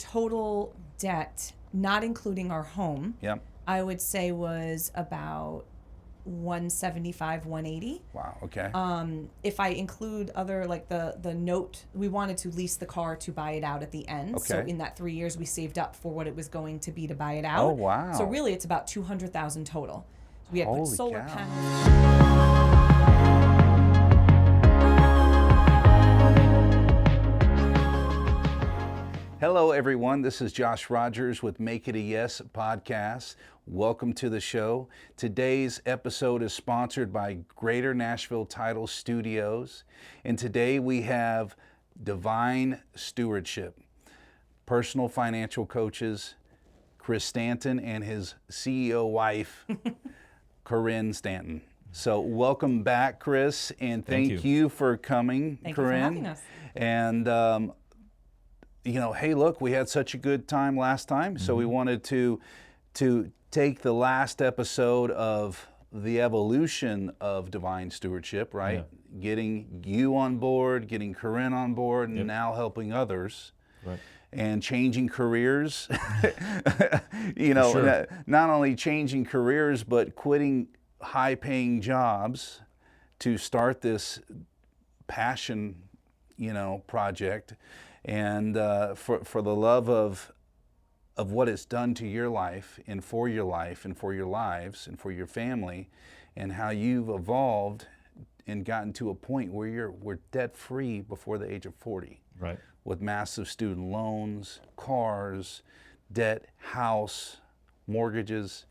total debt, not including our home, Yep. I would say was about 175, 180. Wow. Okay. If I include other, like the note, we wanted to lease the car to buy it out at the end. So Okay. in that 3 years, we saved up for what it was going to be to buy it out. Oh, wow. So really, it's about 200,000 total. We had put Holy solar cow. panels. Hello, everyone. This is Josh Rogers with Make It a Yes podcast. Welcome to the show. Today's episode is sponsored by Greater Nashville Title Studios. And today we have Divine Stewardship, personal financial coaches, Chris Stanton and his CEO wife, Corinne Stanton. So welcome back, Chris, and thank you for coming, Thank you for Corinne. having us. And hey, look, we had such a good time last time, so we wanted to take the last episode of the evolution of Divine Stewardship, right? Yeah. Getting you on board, getting Corinne on board, and now helping others. Right. And changing careers. Sure. Not only changing careers, but quitting high-paying jobs to start this passion, project. And for the love of what it's done to your life and for your life and for your lives and for your family, and how you've evolved and gotten to a point where we're debt-free before the age of 40. Right. With massive student loans, cars, debt, house, mortgages.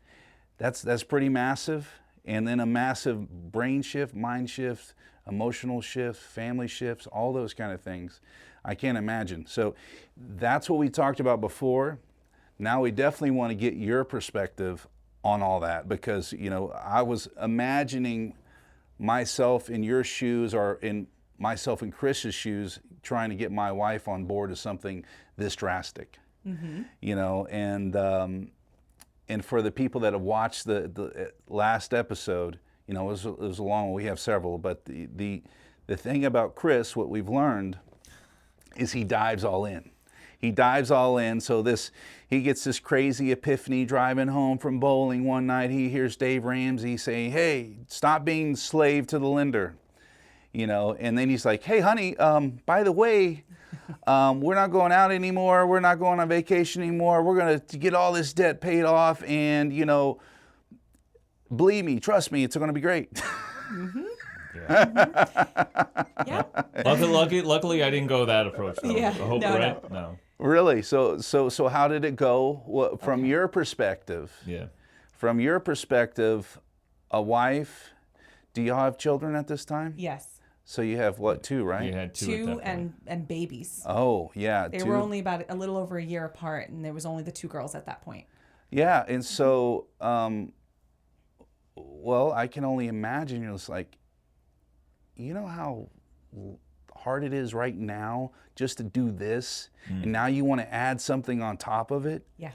That's pretty massive. And then a massive brain shift, mind shift, emotional shift, family shifts, all those kind of things. I can't imagine. So that's what we talked about before. Now we definitely want to get your perspective on all that, because I was imagining myself in your shoes, or in myself in Chris's shoes, trying to get my wife on board to something this drastic. And for the people that have watched the last episode, it was a long one. We have several, but the thing about Chris, what we've learned, is he dives all in. He dives all in. So he gets this crazy epiphany driving home from bowling one night. He hears Dave Ramsey saying, "Hey, stop being slave to the lender." And then he's like, "Hey, honey, by the way, we're not going out anymore. We're not going on vacation anymore. We're going to get all this debt paid off. And, believe me, trust me, it's going to be great." Mm-hmm. Yeah. Yeah. Luckily, I didn't go that approach. Though. Yeah. I hope, No, right? No. Really? So how did it go? From your perspective? Yeah. From your perspective, a wife, do y'all have children at this time? Yes. So you have what, two, right? You had two at Two that point. and babies. Oh, yeah. They two. were only about a little over a year apart, and there was only the two girls at that point. Yeah, and so, I can only imagine, it's like, how hard it is right now just to do this, and now you want to add something on top of it? Yeah.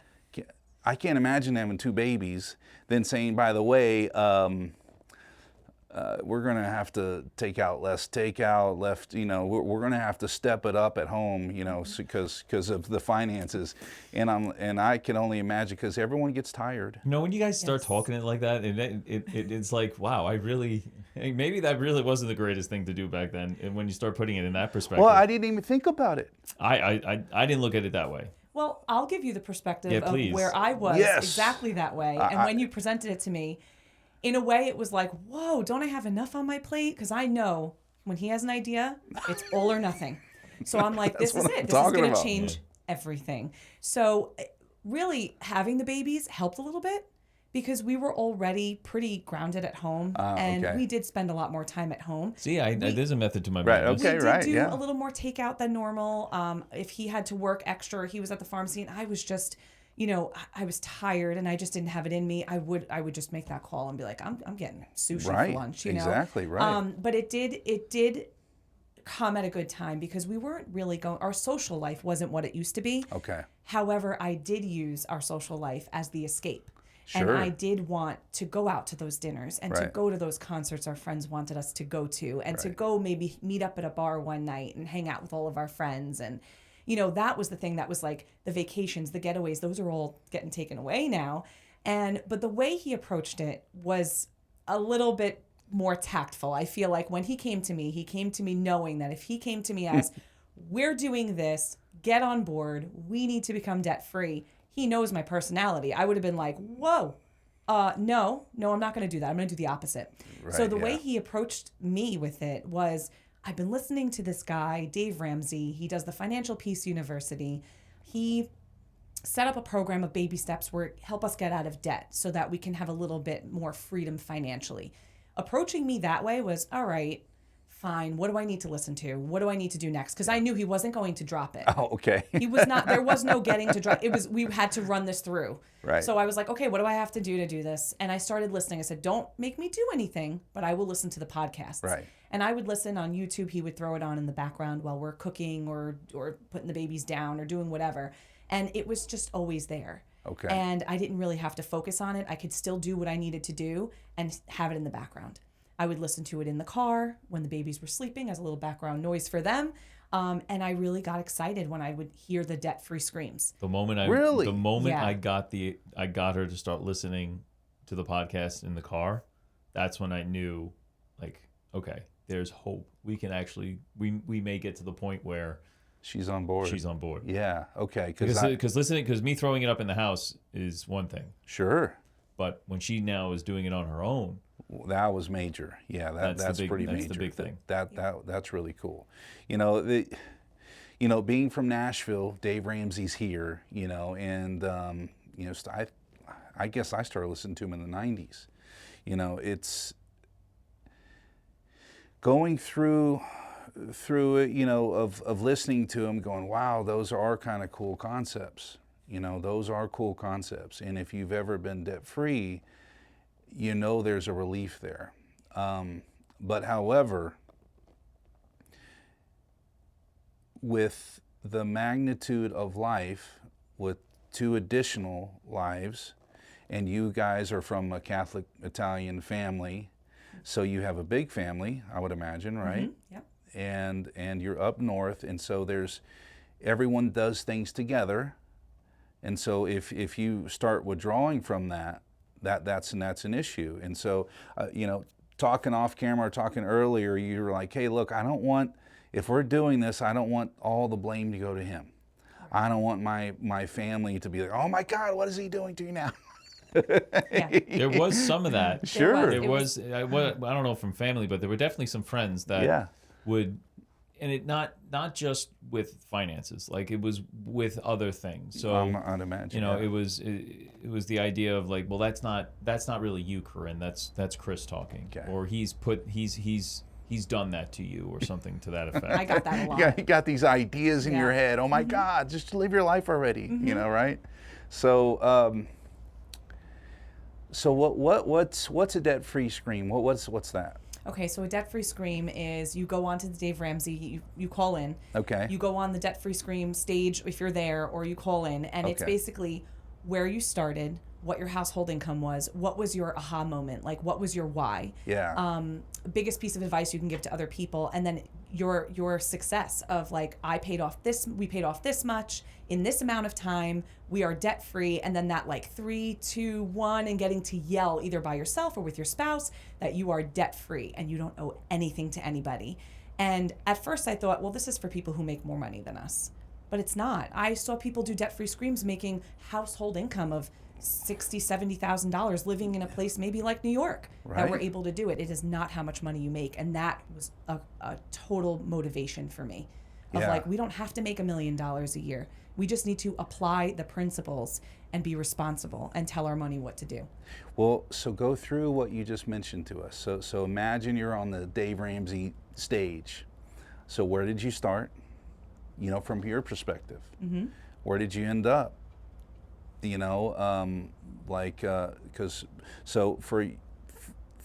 I can't imagine having two babies, then saying, by the way, we're going to have to take out less takeout, we're going to have to step it up at home, because of the finances. And I can only imagine, because everyone gets tired. When you guys start Yes. talking it like that, and it's like, wow, maybe that really wasn't the greatest thing to do back then. And when you start putting it in that perspective, Well, I didn't even think about it. I didn't look at it that way. Well, I'll give you the perspective Yeah, of please. where I was Yes. exactly that way. And when you presented it to me, in a way, it was like, whoa, don't I have enough on my plate? Because I know when he has an idea, it's all or nothing. So I'm like, this is what it. I'm This is talking going to about. change everything. So really, having the babies helped a little bit, because we were already pretty grounded at home, and okay. we did spend a lot more time at home. See, there's a method to my Right, madness. okay. We did right, do yeah. a little more takeout than normal. If he had to work extra, he was at the pharmacy, and I was just, I was tired, and I just didn't have it in me. I would just make that call and be like, I'm getting sushi Right, for lunch. exactly, right. But it did come at a good time, because we weren't really our social life wasn't what it used to be. Okay. However, I did use our social life as the escape. And Sure. I did want to go out to those dinners, and to Right. go to those concerts our friends wanted us to go to, and to Right. go maybe meet up at a bar one night and hang out with all of our friends. And, that was the thing that was like the vacations, the getaways, those are all getting taken away now. But the way he approached it was a little bit more tactful. I feel like when he came to me knowing that if he came to me as, we're doing this, get on board, we need to become debt free. He knows my personality. I would have been like, whoa, no, I'm not going to do that. I'm going to do the opposite. Right, so the yeah. way he approached me with it was, I've been listening to this guy, Dave Ramsey. He does the Financial Peace University. He set up a program of baby steps where help us get out of debt so that we can have a little bit more freedom financially. Approaching me that way was, all right, fine. What do I need to listen to? What do I need to do next? Because I knew he wasn't going to drop it. Oh, okay. He was not, there was no getting to drop. We had to run this through. Right. So I was like, okay, what do I have to do this? And I started listening. I said, don't make me do anything, but I will listen to the podcasts. Right. And I would listen on YouTube. He would throw it on in the background while we're cooking or putting the babies down or doing whatever. And it was just always there. Okay. And I didn't really have to focus on it. I could still do what I needed to do and have it in the background. I would listen to it in the car when the babies were sleeping as a little background noise for them. And I really got excited when I would hear the debt-free screams. The moment Really? I Yeah. got her to start listening to the podcast in the car, that's when I knew, like, okay, there's hope. We can actually, we may get to the point where She's on board. she's on board. Yeah. Okay. Because me throwing it up in the house is one thing, Sure. but when she now is doing it on her own, That was major. Yeah, that's pretty major. That's the big thing. That's really cool. Being from Nashville, Dave Ramsey's here. And I guess I started listening to him in the '90s. It's going through it. Of listening to him, going, wow, those are kind of cool concepts. Those are cool concepts. And if you've ever been debt free, there's a relief there. But however, with the magnitude of life, with 2 additional lives, and you guys are from a Catholic Italian family, so you have a big family, I would imagine, right? Yep. And you're up north, and so everyone does things together. And so if you start withdrawing from that's an issue. And so, talking off camera or talking earlier, you were like, hey, look, if we're doing this, I don't want all the blame to go to him. I don't want my family to be like, oh my God, what is he doing to you now? Yeah. there was some of that. Sure. There was, I don't know from family, but there were definitely some friends that Yeah. would, and it not just with finances, like it was with other things. So I'd imagine. it was the idea of like, well, that's not really you, Corinne. That's Chris talking, Okay. or he's done that to you, or something to that effect. I got that a lot. You got these ideas in your Yeah. head. Oh my God, just live your life already. Right? So, what's a debt-free scream? What's that? Okay, so a debt-free scream is you go on to the Dave Ramsey, you call in. Okay. You go on the debt-free scream stage if you're there, or you call in, and it's Okay. basically where you started, what your household income was, what was your aha moment, like what was your why. Yeah. Biggest piece of advice you can give to other people, and then your success of like, we paid off this much in this amount of time, we are debt free, and then that like 3, 2, 1, and getting to yell either by yourself or with your spouse that you are debt free and you don't owe anything to anybody. And at first I thought, well, this is for people who make more money than us, but it's not. I saw people do debt free screams making household income of $60,000, $70,000 living in a place maybe like New York that were Right. able to do it. It is not how much money you make. And that was a total motivation for me of Yeah. like, we don't have to make $1 million a year. We just need to apply the principles and be responsible and tell our money what to do. Well, so go through what you just mentioned to us. So imagine you're on the Dave Ramsey stage. So where did you start? From your perspective. Mm-hmm. Where did you end up? So for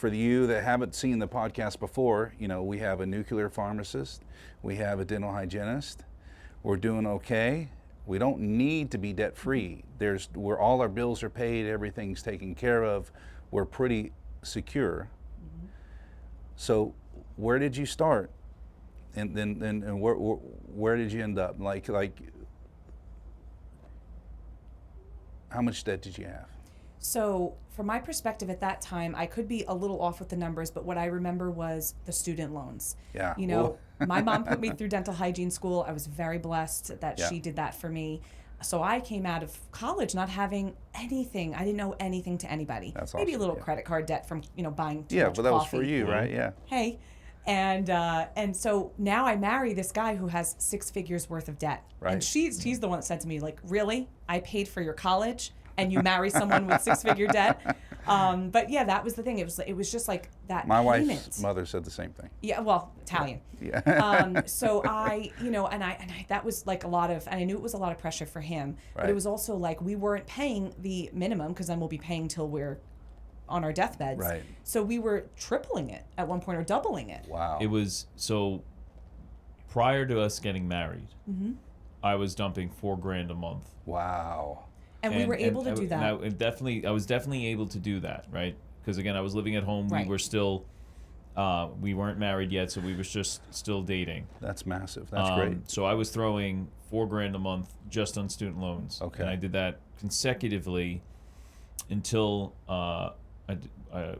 you that haven't seen the podcast before, we have a nuclear pharmacist, we have a dental hygienist. We're doing okay. We don't need to be debt free. Where all our bills are paid, everything's taken care of. We're pretty secure. Mm-hmm. So where did you start? And then and where did you end up? Like how much debt did you have? So, from my perspective at that time, I could be a little off with the numbers, but what I remember was the student loans. Yeah. You know, my mom put me through dental hygiene school. I was very blessed that Yeah. she did that for me. So I came out of college not having anything. I didn't owe anything to anybody. That's Maybe a awesome, little yeah. credit card debt from, buying too Yeah, much but that was coffee. for you, right? Yeah. Hey. And so now I marry this guy who has 6 figures worth of debt. Right. And he's the one that said to me, like, really? I paid for your college and you marry someone with 6-figure debt? But yeah, that was the thing. It was just like that My payment. wife's mother said the same thing. Yeah, well, Italian. Yeah. So I, and I that was like a lot of, and I knew it was a lot of pressure for him, but Right. it was also like we weren't paying the minimum because then we'll be paying till we're on our deathbeds. Right. So we were tripling it at one point or doubling it. Wow. It was so. Prior to us getting married, Mm-hmm. I was dumping $4,000 a month. And Wow. we were able to do that. I was definitely able to do that, right? Because again, I was living at home. Right. We were still, we weren't married yet, so we was just still dating. That's massive. That's great. So I was throwing $4,000 a month just on student loans. Okay. And I did that consecutively until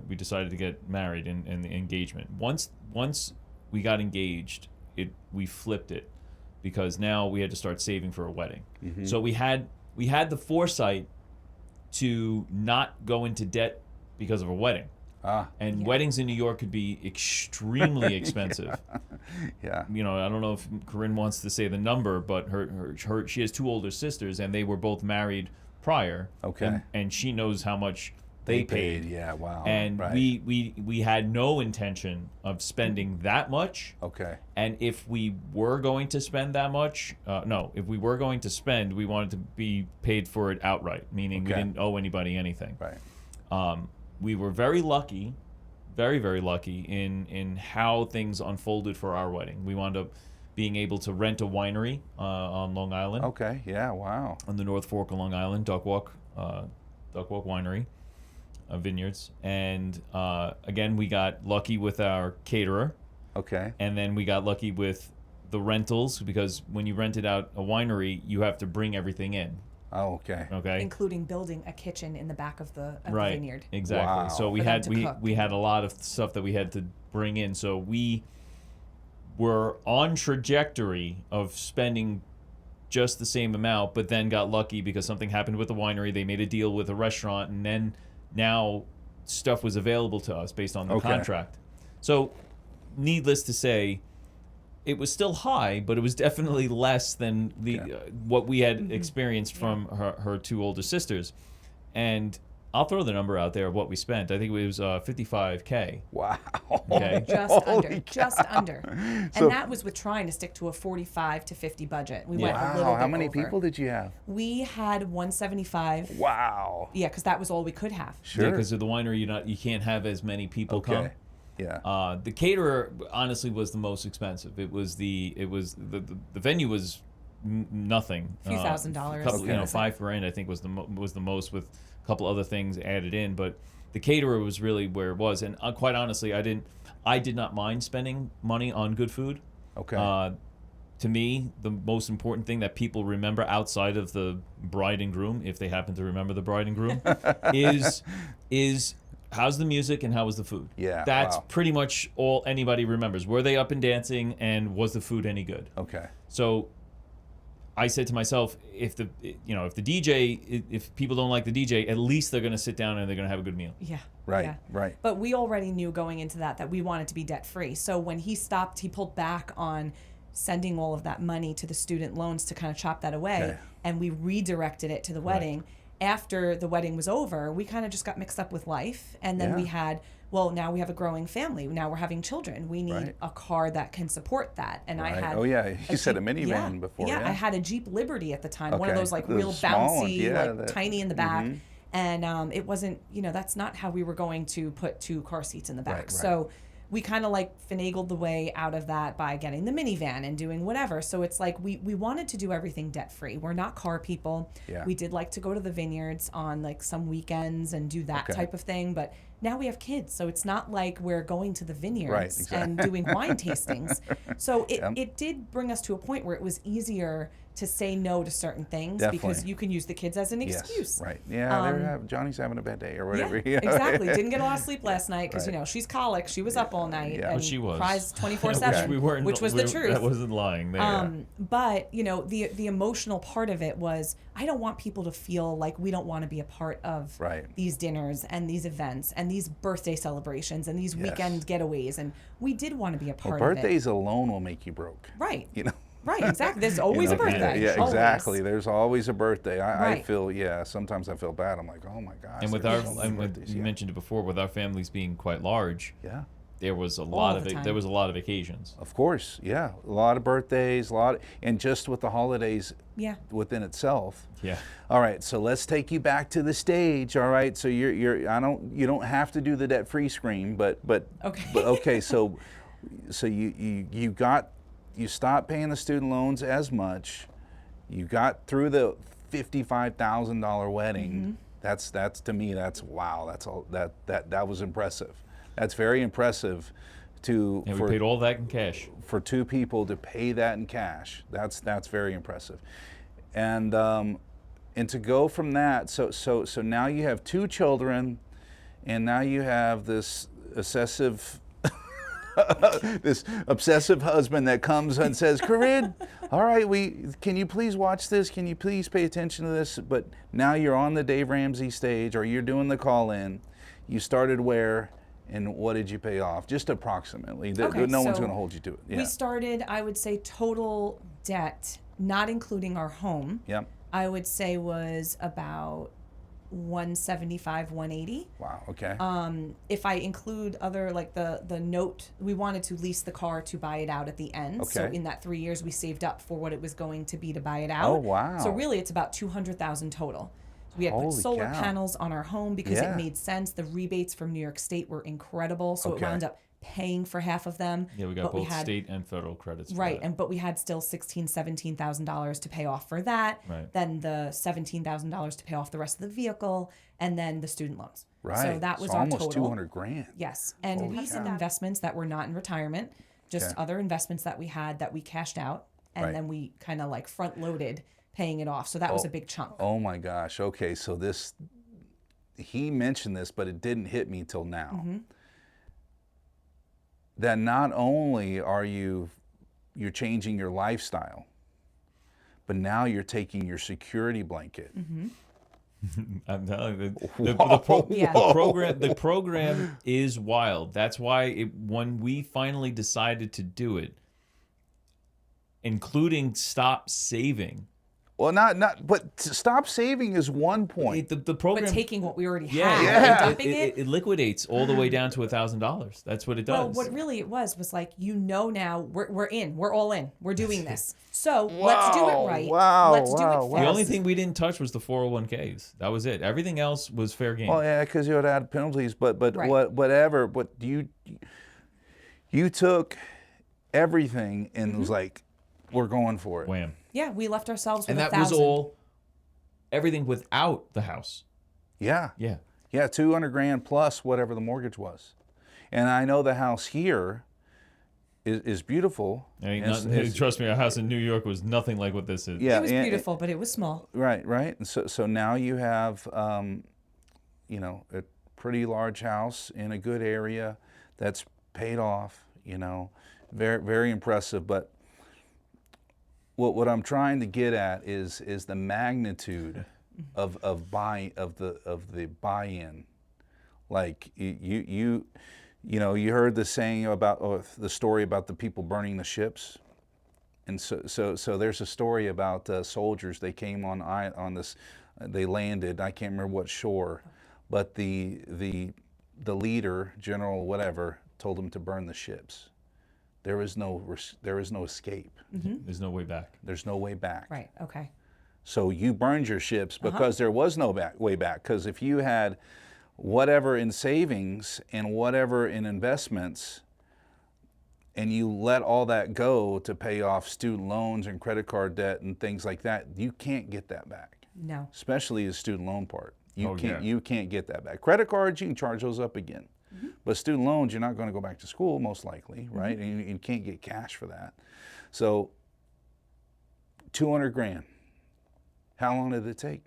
we decided to get married in the engagement. Once we got engaged, we flipped it because now we had to start saving for a wedding. Mm-hmm. So we had the foresight to not go into debt because of a wedding. And Yeah. weddings in New York could be extremely expensive. Yeah. I don't know if Corinne wants to say the number, but she has 2 older sisters, and they were both married prior. Okay. And she knows how much they paid. Yeah. Wow. And right. we had no intention of spending that much. Okay. And if we were going to spend that much, if we were going to spend, we wanted to be paid for it outright, meaning we Okay. didn't owe anybody anything. Right. We were very lucky, very, very lucky in how things unfolded for our wedding. We wound up being able to rent a winery on Long Island, Okay. Yeah. Wow. on the North Fork of Long Island, Duck Walk Winery, vineyards. And again, we got lucky with our caterer. Okay. And then we got lucky with the rentals, because when you rented out a winery, you have to bring everything in. Oh, okay. Okay. Including building a kitchen in the back of the Right. vineyard. Exactly. Wow. So we For them had to cook. we had a lot of stuff that we had to bring in. So we were on trajectory of spending just the same amount, but then got lucky because something happened with the winery. They made a deal with a restaurant, and then now stuff was available to us based on the Okay. contract. So needless to say, it was still high, but it was definitely less than what we had experienced from her 2 older sisters. And I'll throw the number out there of what we spent. I think it was $55K. Wow. Okay. Just under. And So- that was with trying to stick to a 45 to 50 budget. We Yeah. went a little Wow. bit How many over. people did you have? We had 175. Wow. Yeah, because that was all we could have. Sure. Because of the winery, you can't have as many people come. Okay. Yeah. The caterer honestly was the most expensive. The venue was nothing. A few $1,000s. Couple, Okay. $5,000 I think was the most, with a couple other things added in. But the caterer was really where it was. And quite honestly, I did not mind spending money on good food. Okay. To me, the most important thing that people remember outside of the bride and groom, if they happen to remember the bride and groom, is how's the music and how was the food? Yeah, That's wow. pretty much all anybody remembers. Were they up and dancing, and was the food any good? Okay. So I said to myself, if the DJ, if people don't like the DJ, at least they're going to sit down and they're going to have a good meal. Yeah. Right. Yeah. Right. But we already knew going into that we wanted to be debt free. So when he pulled back on sending all of that money to the student loans to kind of chop that away, Okay. and we redirected it to the wedding. After the wedding was over, we kind of just got mixed up with life, and then we Yeah. had, now we have a growing family. Now we're having children. We need Right. a car that can support that. And I Right. had Oh, yeah. You said a Jeep- minivan before, Yeah, yeah. I had a Jeep Liberty at the time, one of Okay. those like Those real small ones, bouncy, yeah, like that- tiny in the back. And it wasn't, that's not how we were going to put 2 car seats in the back. Right, right. So we kind of like finagled the way out of that by getting the minivan and doing whatever. So it's like we wanted to do everything debt free. We're not car people. Yeah. We did like to go to the vineyards on like some weekends and do that Okay. type of thing. But now we have kids, so it's not like we're going to the vineyards Right, exactly. and doing wine tastings. So Yep. it did bring us to a point where it was easier to say no to certain things because Definitely. you can use the kids as an excuse. Yes, right. Yeah, Johnny's having a bad day or Yeah, whatever. exactly. Didn't get a lot of sleep last night because Right. she's colic. She was up all night Yeah. and But she was. cries 24/7, We weren't, which was the truth. That wasn't lying there. But the emotional part of it was I don't want people to feel like we don't want to be a part of Right. these dinners and these events and these birthday celebrations and these Yes. weekend getaways, and we did want to be a Well, part of it. birthdays alone will make you broke. Right. You know. Right. Exactly. There's always You a know, birthday. Yeah, always. exactly. There's always a birthday. I Right. feel, sometimes I feel bad. I'm like, oh my gosh. And with there's our, so many and with, birthdays. you Yeah. mentioned it before, with our families being quite large, Yeah. there was a lot of the time. there was a lot of occasions. Of course, yeah. A lot of birthdays, and just with the holidays Yeah. within itself. Yeah. All right, so let's take you back to the stage. All right, so you don't have to do the debt free scream, but Okay. but okay, so you stopped paying the student loans as much. You got through the $55,000 wedding. Mm-hmm. That's to me, that's wow. That's all that was impressive. That's very impressive to And we paid all that in cash. for two people to pay that in cash. That's very impressive. And to go from that, so now you have two children, and now you have this obsessive husband that comes and says, Corinne, all right, can you please watch this? Can you please pay attention to this? But now you're on the Dave Ramsey stage, or you're doing the call-in. You started where, and what did you pay off? Just approximately. Okay, No one's so going to hold you to it. Yeah. We started, I would say, total debt, not including our home. Yep. I would say was about 175, 180. Wow. Okay. If I include other like the note, we wanted to lease the car to buy it out at the end. So Okay. in that 3 years, we saved up for what it was going to be to buy it out. Oh, wow. So really, it's about 200,000 total. We had put Holy solar cow. panels on our home because Yeah. it made sense. The rebates from New York State were incredible, so Okay. it wound up paying for half of them. Yeah, we got but both we had, state and federal credits. For Right, that. and but we had still $16,000-$17,000 to pay off for that. Right. Then the $17,000 to pay off the rest of the vehicle, and then the student loans. right. So that was so our almost total. 200 grand. Yes, and we had some investments that were not in retirement, just Okay. other investments that we had that we cashed out, and Right. then we kind of like front loaded paying it off. So that was a big chunk. Oh my gosh. Okay. So he mentioned this, but it didn't hit me till now. Mm-hmm. That not only are you're changing your lifestyle, but now you're taking your security blanket. Mm-hmm. I'm telling you, Yeah. the program is wild. That's why when we finally decided to do it, including stop saving. Well, but stop saving is one point. The program, But taking what we already yeah, had Yeah. and dumping it. it liquidates all the way down to $1,000. That's what it does. Well, what really it was like, now we're in, we're all in, we're doing this. So let's do it right. Wow, Let's do wow, it wow. fast. The only thing we didn't touch was the 401ks. That was it. Everything else was fair game. Well, yeah, because you would add penalties, but Right. whatever. But you took everything and was like, we're going for it. Wham. Yeah, we left ourselves with And that 1,000. was all, everything without the house. Yeah. Yeah. Yeah, 200 grand plus whatever the mortgage was. And I know the house here is beautiful. I mean, It's- trust me, our house in New York was nothing like what this is. yeah, It was and- beautiful, but it was small. Right. And so now you have, a pretty large house in a good area that's paid off. Very very impressive. But what I'm trying to get at is the magnitude of the buy-in. Like you heard the saying about the story about the people burning the ships. And so there's a story about soldiers. They came on this, they landed. I can't remember what shore, but the leader, general, whatever, told them to burn the ships. There is no escape. There's no way back. There's no way back. Right. Okay. So you burned your ships because there was no way back. Because if you had whatever in savings and whatever in investments, and you let all that go to pay off student loans and credit card debt and things like that, you can't get that back. No. Especially the student loan part. Oh, yeah. You can't get that back. Credit cards, you can charge those up again. But student loans, you're not going to go back to school most likely, right? And you can't get cash for that. So 200 grand. How long did it take?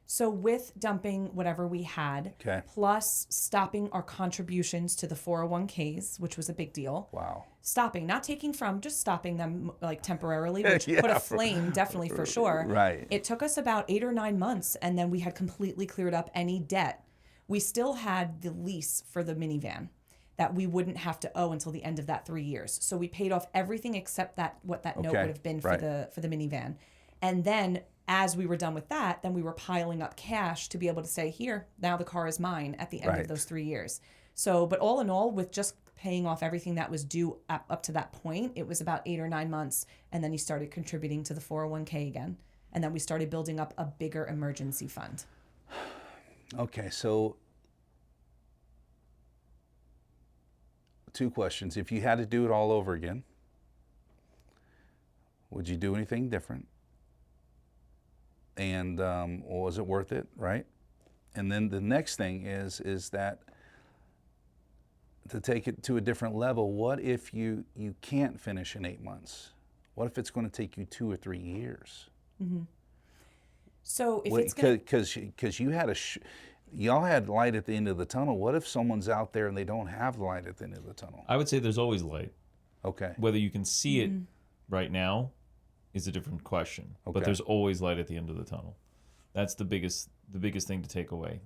So with dumping whatever we had, Okay. plus stopping our contributions to the 401ks, which was a big deal. Wow. Stopping, not taking from, just stopping them like temporarily, which Yeah, put a flame definitely for sure. Right. It took us about 8 or 9 months, and then we had completely cleared up any debt. We still had the lease for the minivan that we wouldn't have to owe until the end of that 3 years. So we paid off everything except that what that note Okay, would have been for right. the minivan. And then as we were done with that, then we were piling up cash to be able to say, here, now the car is mine at the end Right. of those 3 years. So, but all in all, with just paying off everything that was due up to that point, it was about 8 or 9 months. And then you started contributing to the 401k again. And then we started building up a bigger emergency fund. Okay, so 2 questions. If you had to do it all over again, would you do anything different? And was it worth it, right? And then the next thing is that to take it to a different level, what if you can't finish in 8 months? What if it's going to take you 2 or 3 years? So if it's going to... Because you had y'all had light at the end of the tunnel. What if someone's out there and they don't have the light at the end of the tunnel? I would say there's always light. Okay. Whether you can see it right now is a different question. Okay. But there's always light at the end of the tunnel. That's the biggest thing to take away.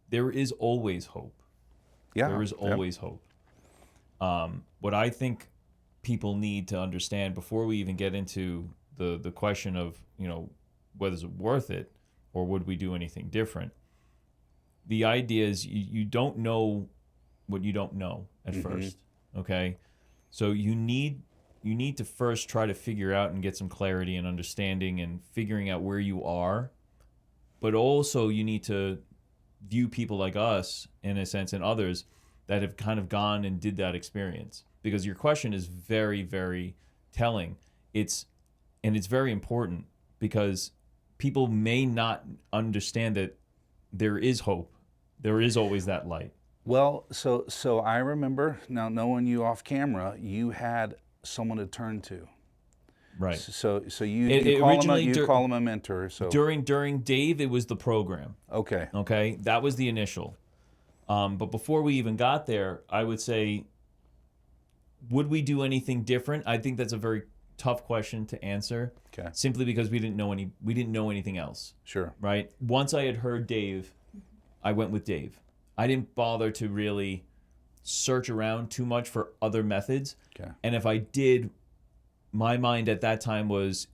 There is always hope. Yeah. There is yeah. always hope. What I think people need to understand before we even get into the question of, whether it's worth it or would we do anything different, the idea is you don't know what you don't know at first, okay? So you need to first try to figure out and get some clarity and understanding and figuring out where you are, but also you need to view people like us, in a sense, and others that have kind of gone and did that experience. Because your question is very, very telling. It's very important because people may not understand that there is hope. There is always that light. Well, so I remember, now knowing you off camera, you had someone to turn to. Right. So you call him a mentor. So during Dave, it was the program. Okay. Okay, that was the initial. But before we even got there, I would say, would we do anything different? I think that's a very tough question to answer. Okay. Simply because we didn't know anything else. Sure. Right. Once I had heard Dave, I went with Dave. I didn't bother to really search around too much for other methods. Okay. And if I did, my mind at that time was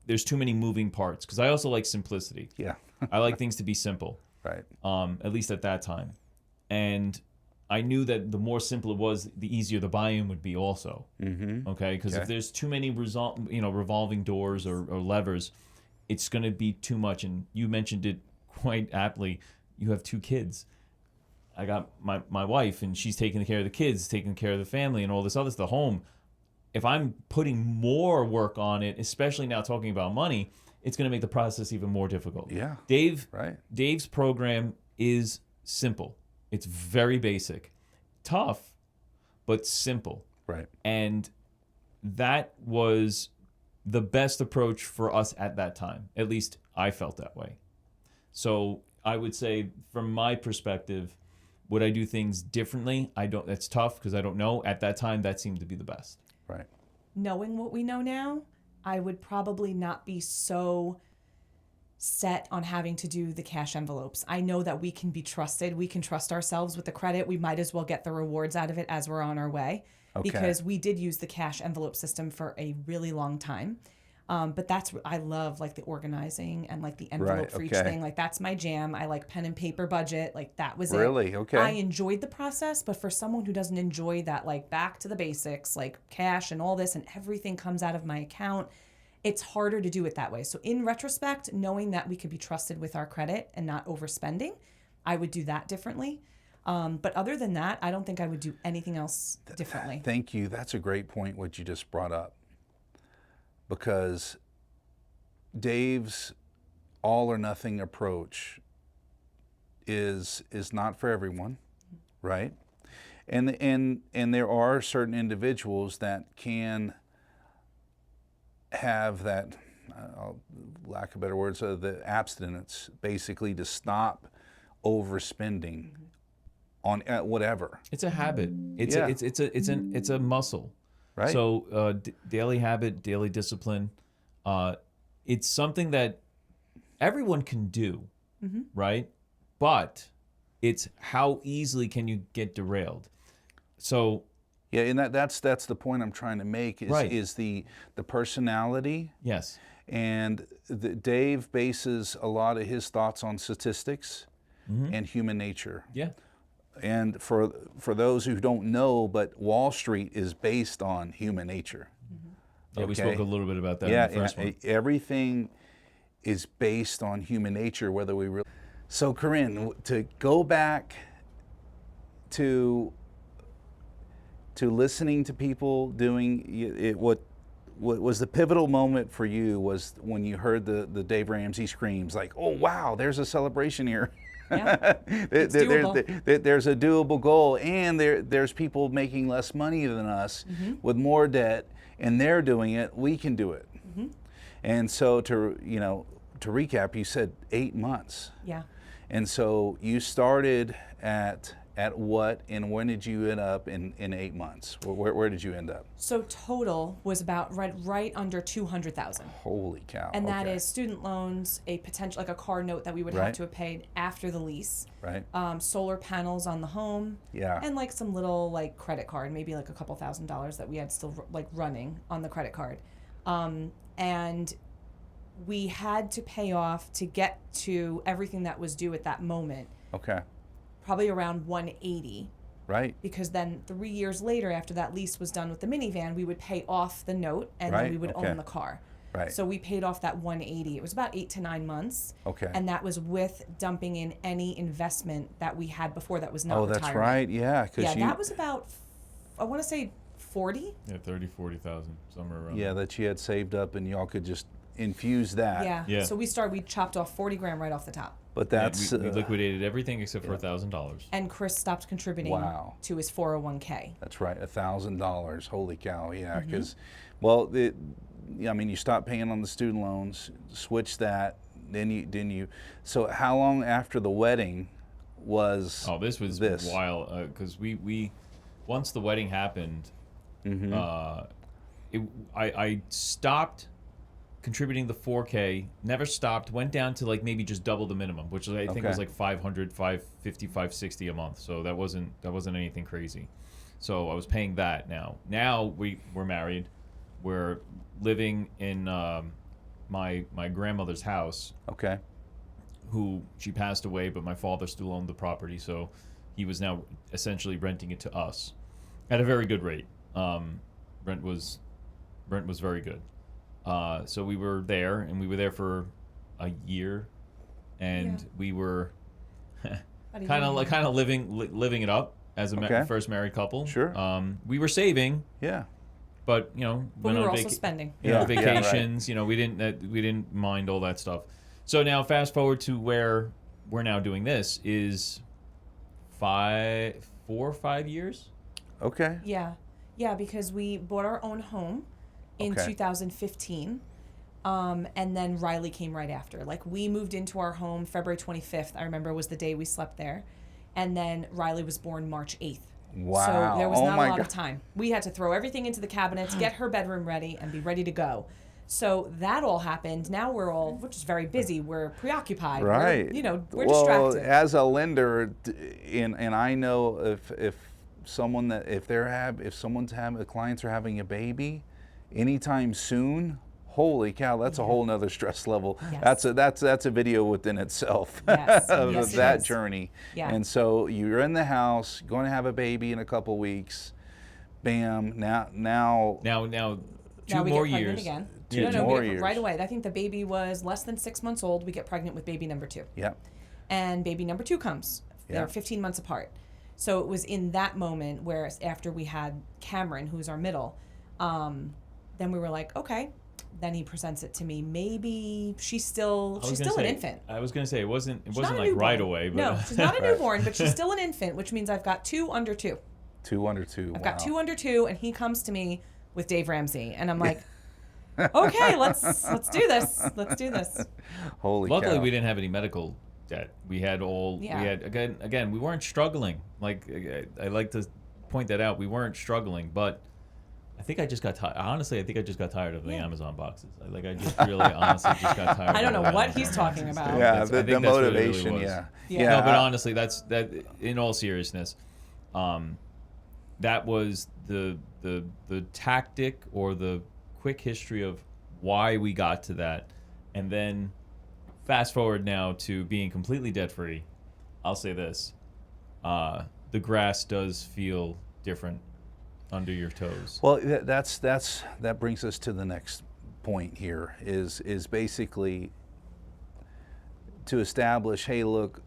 there's too many moving parts, because I also like simplicity. Yeah. I like things to be simple. Right. At least at that time. And I knew that the more simple it was, the easier the buy-in would be also. Mm-hmm. Okay? Because Okay. if there's too many revolving doors or levers, it's going to be too much. And you mentioned it quite aptly. You have 2 kids. I got my wife, and she's taking care of the kids, taking care of the family, and all this other stuff, the home. If I'm putting more work on it, especially now talking about money, it's going to make the process even more difficult. Yeah. Right. Dave's program is simple. It's very basic. Tough, but simple. Right. And that was the best approach for us at that time. At least I felt that way. So I would say, from my perspective, would I do things differently? I don't. That's tough because I don't know. At that time, that seemed to be the best. Right. Knowing what we know now, I would probably not be so set on having to do the cash envelopes. I know that we can be trusted. We can trust ourselves with the credit. We might as well get the rewards out of it as we're on our way. Okay. Because we did use the cash envelope system for a really long time. But I love like the organizing and like the envelope Right, for each okay. thing. Like that's my jam. I like pen and paper budget. Like that was it. Really? Okay. I enjoyed the process, but for someone who doesn't enjoy that, like back to the basics, like cash and all this and everything comes out of my account, it's harder to do it that way. So in retrospect, knowing that we could be trusted with our credit and not overspending, I would do that differently. But other than that, I don't think I would do anything else differently. Thank you. That's a great point, what you just brought up. Because Dave's all or nothing approach is not for everyone, right? And there are certain individuals that can have that, lack of better words, the abstinence, basically, to stop overspending on whatever. It's a habit. It's Yeah. it's a muscle. Right. So daily habit, daily discipline. It's something that everyone can do, right? But it's how easily can you get derailed. So Yeah, and that's the point I'm trying to make is Right. is the personality, yes, and Dave bases a lot of his thoughts on statistics and human nature. yeah, And for those who don't know, but Wall Street is based on human nature. yeah. We Okay. spoke a little bit about that Yeah, in the first one. everything is based on human nature, whether we really. So, Corinne, to go back to listening to people doing it, what was the pivotal moment for you was when you heard the Dave Ramsey screams, like, "Oh wow, there's a celebration here." Yeah. It's doable. There's a doable goal, and there's people making less money than us with more debt, and they're doing it. We can do it. And so to recap, you said 8 months, Yeah. and so you started at what, and when did you end up in 8 months? Where did you end up? So total was about right under 200,000. Holy cow! And that okay. is student loans, a potential, like a car note that we would Right. have to have paid after the lease, right. solar panels on the home, Yeah. and like some little like credit card, maybe like a couple $1,000s that we had still like running on the credit card. And we had to pay off to get to everything that was due at that moment, Okay. probably around 180. Right. Because then 3 years later, after that lease was done with the minivan, we would pay off the note and then Right, we would okay. own the car. Right. So we paid off that 180. It was about 8 to 9 months. Okay. And that was with dumping in any investment that we had before that was not Oh, that's retirement. right. Yeah. Yeah, you, that was about, I want to say 40. Yeah, 40,000 somewhere around. Yeah, that you had saved up, and y'all could just infuse that. Yeah. So we chopped off 40 grand right off the top. But Yeah, that's we liquidated everything except for $1,000. And Chris stopped contributing Wow. to his 401k. That's right, $1,000. Holy cow! Yeah, Mm-hmm. because, I mean, you stopped paying on the student loans, switched that, then you. So how long after the wedding was? Oh, this was this? wild because we once the wedding happened, I stopped contributing the 4K, never stopped, went down to like maybe just double the minimum, which I think Okay. was like 500, 550, 560 a month. So that wasn't anything crazy. So I was paying that now. Now we're married. We're living in my grandmother's house, Okay. who she passed away, but my father still owned the property, so he was now essentially renting it to us at a very good rate. Rent was very good. So we were there, and we were there for a year, and Yeah. we were About a kind year. of living it up as a Okay. first married couple. Sure. We were saving, Yeah. but But went we were on also spending. Yeah, yeah, right. vacations. We didn't mind all that stuff. So now fast forward to where we're now doing this is 4 or 5 years. Okay. Yeah, because we bought our own home in Okay. 2015. And then Riley came right after. Like, we moved into our home February 25th, I remember was the day we slept there. And then Riley was born March 8th. Wow. So there was Oh not a my lot God. of time. We had to throw everything into the cabinets, get her bedroom ready, and be ready to go. So that all happened. Now we're just very busy. We're preoccupied. Right. We're well, distracted. as a lender, and I know if clients are having a baby anytime soon, holy cow, that's a whole nother stress level. Yes. That's a video within itself Yes. of Yes, it that is. journey. Yeah. And so you're in the house, going to have a baby in a couple weeks. Bam. Now Now two now we more get pregnant years. again. Two No, more we get, years. right away. I think the baby was less than 6 months old. We get pregnant with baby number 2. Yeah. And baby number 2 comes. Yeah. They're 15 months apart. So it was in that moment where after we had Cameron, who's our middle, then we were like, okay. Then he presents it to me. Maybe she's still an infant. I was gonna say it wasn't She's like not a newborn. right away. But No, she's not a Right. newborn, but she's still an infant, which means I've got 2 under 2. 2 under 2. I've got 2 under 2, and he comes to me with Dave Ramsey, and I'm like, okay, let's do this. Let's do this. Holy Luckily, cow. we didn't have any medical debt. We had Yeah. we had again. We weren't struggling. Like I like to point that out. We weren't struggling, but I think I just got tired. Honestly, I think I just got tired of the Amazon boxes. I just really honestly just got tired. I don't of know the what Amazon he's talking boxes. about. Yeah, I the think that's what it really motivation, was. yeah. Yeah. No, but honestly, that in all seriousness, that was the tactic or the quick history of why we got to that, and then fast forward now to being completely debt free. I'll say this: the grass does feel different under your toes. Well, that brings us to the next point here is basically to establish, hey, look,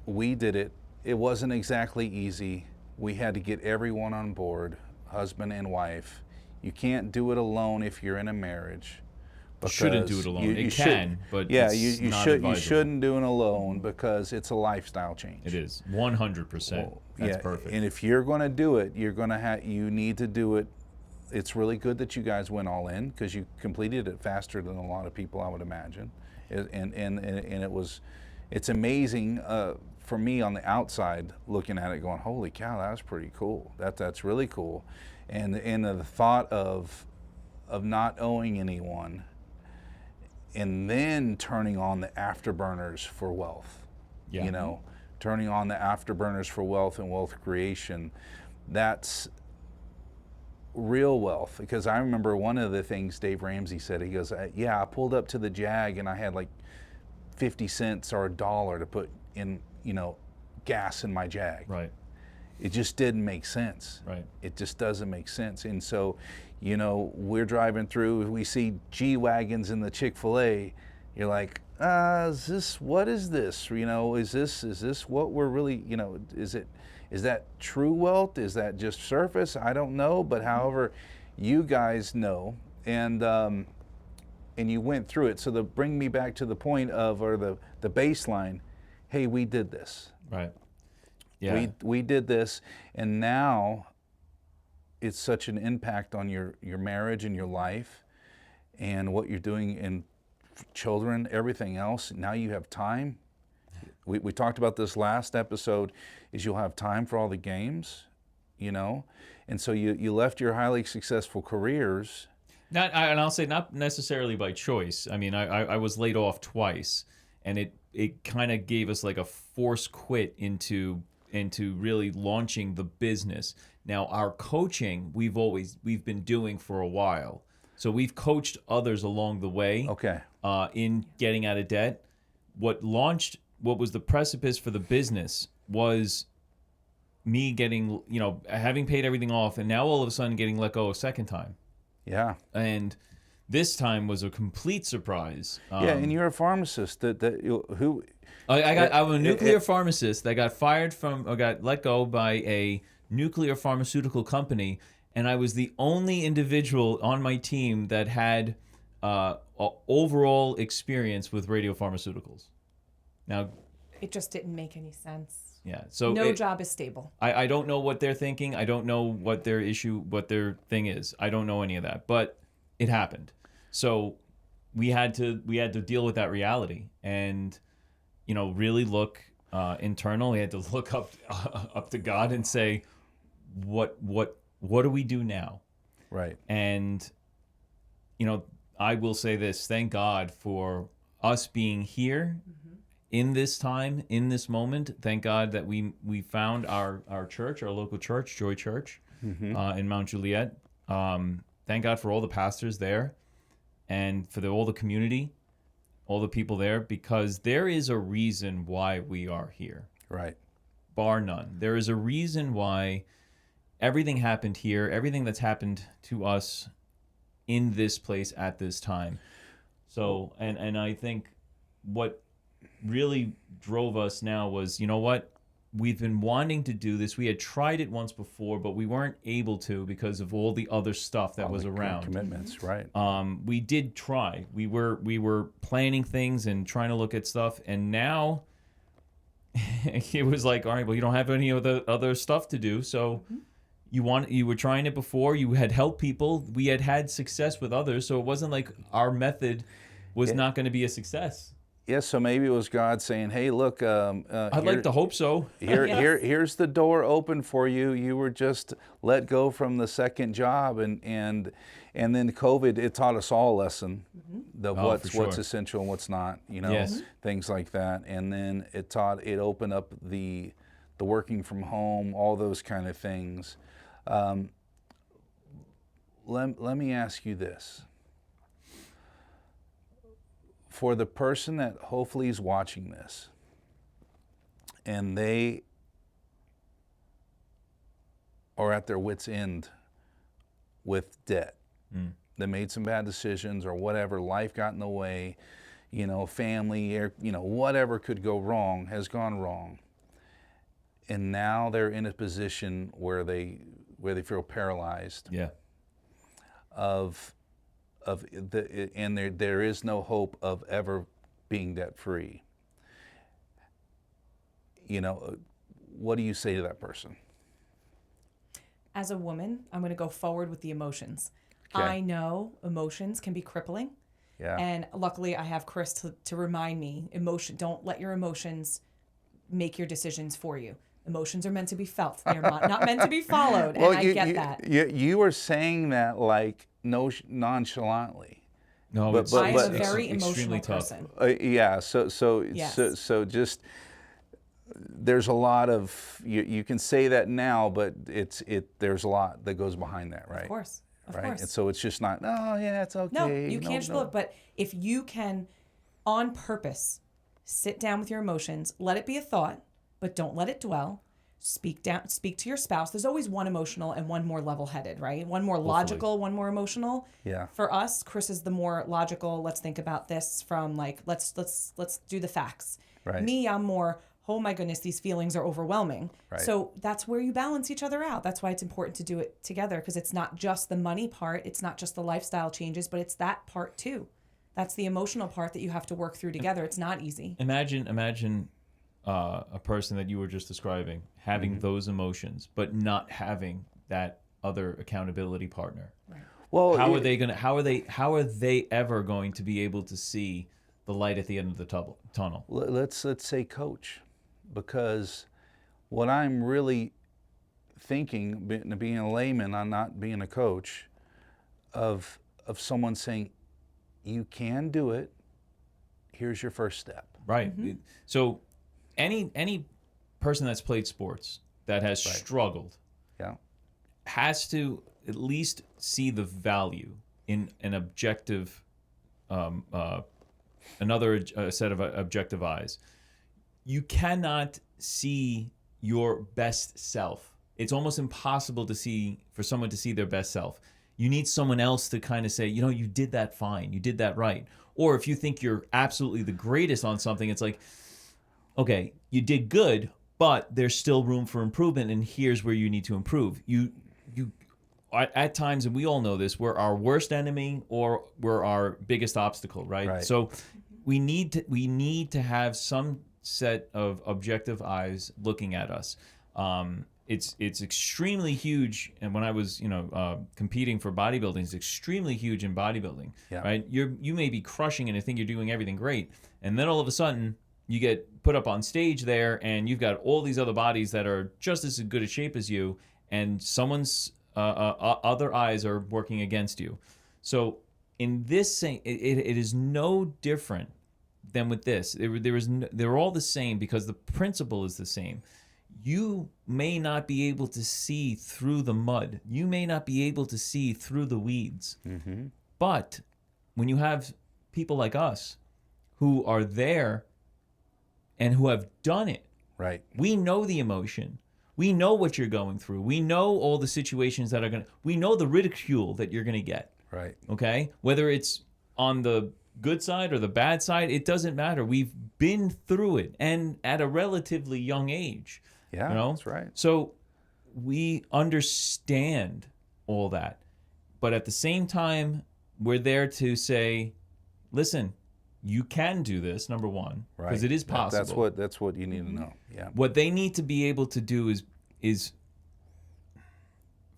we did it. It wasn't exactly easy. We had to get everyone on board, husband and wife. You can't do it alone if you're in a marriage. You shouldn't do it alone. It can, but yeah, it's you not should advisable. you shouldn't do it alone because it's a lifestyle change. It is 100%. Well, That's yeah, perfect. And if you're going to do it, you need to do it. It's really good that you guys went all in because you completed it faster than a lot of people, I would imagine. It's amazing for me on the outside looking at it, going, "Holy cow, that was pretty cool. That's really cool," and the thought of not owing anyone, and then turning on the afterburners for wealth. Yeah. You know, turning on the afterburners for wealth and wealth creation. That's real wealth, because I remember one of the things Dave Ramsey said. He goes, "Yeah, I pulled up to the Jag and I had like 50 cents or $1 to put in, gas in my Jag." Right. It just didn't make sense. Right. It just doesn't make sense. And so, we're driving through, we see G-Wagons in the Chick-fil-A. You're like, what is this? Is this what we're really, is that true wealth? Is that just surface? I don't know. But however, you guys know, and you went through it. So bring me back to the point of, or the baseline, hey, we did this. Right. Yeah. We did this, and now it's such an impact on your marriage and your life and what you're doing in children, everything else. Now you have time. We talked about this last episode, is you'll have time for all the games, and so you left your highly successful careers. And I'll say not necessarily by choice. I mean, I was laid off twice, and it kind of gave us like a forced quit into really launching the business. Now, our coaching, we've been doing for a while. So we've coached others along the way. Okay. In getting out of debt. What was the precipice for the business was me getting, having paid everything off, and now all of a sudden getting let go a second time. Yeah. And this time was a complete surprise. Yeah, and you're a pharmacist I'm a nuclear pharmacist that got got let go by a nuclear pharmaceutical company, and I was the only individual on my team that had overall experience with radiopharmaceuticals. Now, It just didn't make any sense. yeah, so No job is stable. I don't know what they're thinking. I don't know what their thing is. I don't know any of that, but it happened. So we had to deal with that reality, and really look internal. We had to look up to God and say, what do we do now? Right. And I will say this: thank God for us being here in this time, in this moment. Thank God that we found our church, our local church, Joy Church, in Mount Juliet. Thank God for all the pastors there, and for all the community, all the people there, because there is a reason why we are here. Right. Bar none. There is a reason why everything happened here, everything that's happened to us in this place at this time. So, and I think what really drove us now was, we've been wanting to do this. We had tried it once before, but we weren't able to because of all the other stuff that All was the around. commitments, right? We did try. We were planning things and trying to look at stuff, and now it was like, all right, well, you don't have any other stuff to do, so you were trying it before. You had helped people. We had success with others, so it wasn't like our method was not going to be a success. Yeah, so maybe it was God saying, "Hey, look, I'd like to hope so. here's the door open for you. You were just let go from the second job, and then COVID, it taught us all a lesson of what's essential and what's not. Things like that. And then it opened up the working from home, all those kind of things. Let me ask you this. For the person that hopefully is watching this, and they are at their wits' end with debt, they made some bad decisions or whatever, life got in the way, family, whatever could go wrong has gone wrong, and now they're in a position where they feel paralyzed. Yeah. And there is no hope of ever being debt free. What do you say to that person? As a woman, I'm going to go forward with the emotions. Okay. I know emotions can be crippling. Yeah. And luckily I have Chris to remind me, don't let your emotions make your decisions for you. Emotions are meant to be felt. They're not meant to be followed. Well, and I get that. You were saying that like nonchalantly. No, but I am a it's very extremely emotional tough. person. Yeah. So just there's a lot of you can say that now, but there's a lot that goes behind that, right? Of course. And so it's just not. Oh yeah, it's okay. No, you can't just look. But if you can, on purpose, sit down with your emotions, let it be a thought, but don't let it dwell. Speak to your spouse. There's always one emotional and one more level-headed, right? One more logical, one more emotional. Yeah. For us, Chris is the more logical. Let's think about this from like let's do the facts. Right. Me, I'm more, oh my goodness, these feelings are overwhelming. Right. So that's where you balance each other out. That's why it's important to do it together, because it's not just the money part, it's not just the lifestyle changes, but it's that part too. That's the emotional part that you have to work through together. It's not easy. Imagine a person that you were just describing having those emotions, but not having that other accountability partner. Right. Well, how are they ever going to be able to see the light at the end of the tunnel? Let's say coach, because what I'm really thinking, being a layman, I'm not being a coach, of someone saying, you can do it. Here's your first step. Right. So any person that's played sports that has struggled has to at least see the value in an objective, another set of objective eyes. You cannot see your best self. It's almost impossible for someone to see their best self. You need someone else to kind of say, you did that fine. You did that right. Or if you think you're absolutely the greatest on something, it's like, okay, you did good, but there's still room for improvement, and here's where you need to improve. You at times, and we all know this, we're our worst enemy or we're our biggest obstacle, right? So we need to have some set of objective eyes looking at us. It's extremely huge, and when I was competing for bodybuilding, it's extremely huge in bodybuilding, right? You may be crushing and I think you're doing everything great, and then all of a sudden you get put up on stage there, and you've got all these other bodies that are just as good a shape as you, and someone's other eyes are working against you. So in this thing, it is no different than with this. They're all the same because the principle is the same. You may not be able to see through the mud. You may not be able to see through the weeds. Mm-hmm. But when you have people like us who are there and who have done it, right? We know the emotion. We know what you're going through. We know all the situations we know the ridicule that you're going to get. Right. Okay? Whether it's on the good side or the bad side, it doesn't matter. We've been through it, and at a relatively young age. Yeah, you know? that's right. So we understand all that. But at the same time, we're there to say, listen, you can do this, number one, because it is possible. That's what you need to know. Yeah. What they need to be able to do is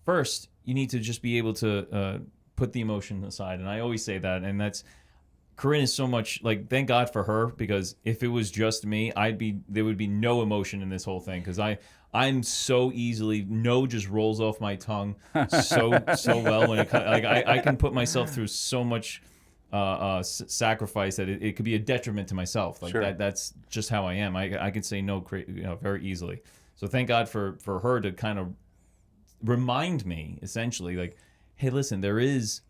first, you need to just be able to put the emotion aside. And I always say that. And that's, Corinne is so much like, thank God for her, because if it was just me, there would be no emotion in this whole thing. Because I'm so easily, no just rolls off my tongue so well when it comes, like I can put myself through so much sacrifice that it could be a detriment to myself. Like Sure. that's just how I am. I can say no, very easily. So thank God for her to kind of remind me, essentially, like, hey, listen, there is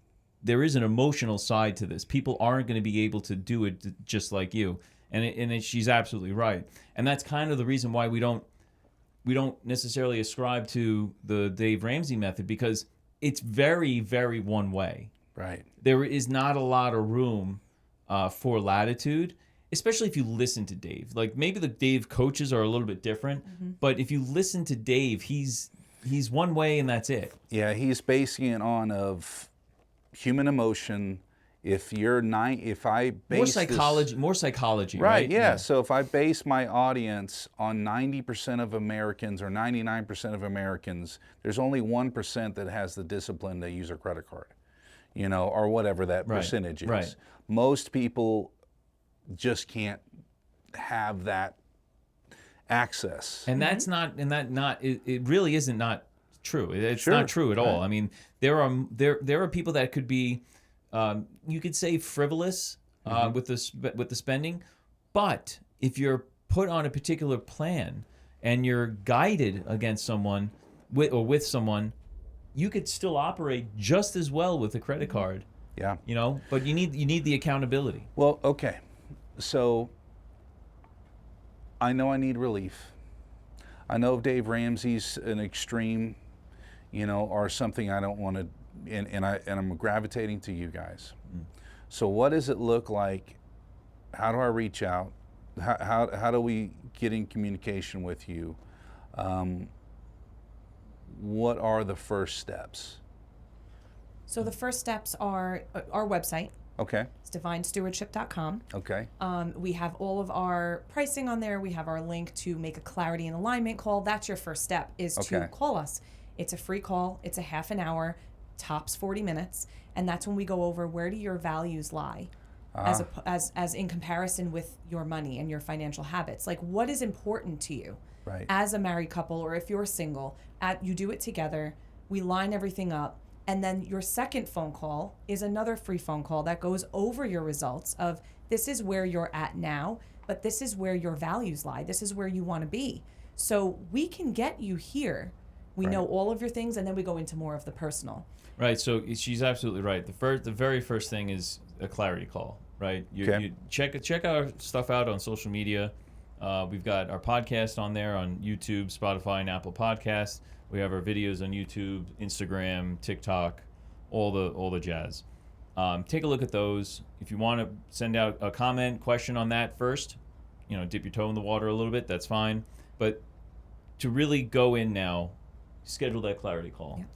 an emotional side to this. People aren't going to be able to do it just like you, and she's absolutely right. And that's kind of the reason why we don't necessarily ascribe to the Dave Ramsey method, because it's very, very one way. Right. There is not a lot of room for latitude, especially if you listen to Dave. Like, maybe the Dave coaches are a little bit different, but if you listen to Dave, he's one way and that's it. Yeah, he's basing it on of human emotion. If I base More psychology, right? right? Yeah. So if I base my audience on 90% of Americans or 99% of Americans, there's only 1% that has the discipline to use a credit card, or whatever that percentage is. Right. Most people just can't have that access. And that's not, it really isn't not true. It's Sure. not true at all. Right. I mean, there are people that could be, you could say frivolous with the spending, but if you're put on a particular plan and you're guided against someone with someone, you could still operate just as well with a credit card. Yeah. But you need the accountability. Well, okay. So I know I need relief. I know if Dave Ramsey's an extreme, or something I don't want to, and I'm gravitating to you guys. So what does it look like? How do I reach out? How do we get in communication with you? What are the first steps? So the first steps are our website. Okay. It's divinestewardship.com. Okay. We have all of our pricing on there. We have our link to make a clarity and alignment call. That's your first step, is to Okay. call us. It's a free call. It's a half an hour, tops 40 minutes. And that's when we go over, where do your values lie as in comparison with your money and your financial habits? Like, what is important to you Right. as a married couple, or if you're single, you do it together. We line everything up. And then your second phone call is another free phone call that goes over your results of, this is where you're at now, but this is where your values lie. This is where you want to be. So we can get you here. We know all of your things, and then we go into more of the personal. Right. So she's absolutely right. The very first thing is a clarity call. Right. You check our stuff out on social media. We've got our podcast on there on YouTube, Spotify, and Apple Podcasts. We have our videos on YouTube, Instagram, TikTok, all the jazz. Take a look at those. If you want to send out a comment, question on that first, dip your toe in the water a little bit, that's fine. But to really go in now, schedule that clarity call. Yeah.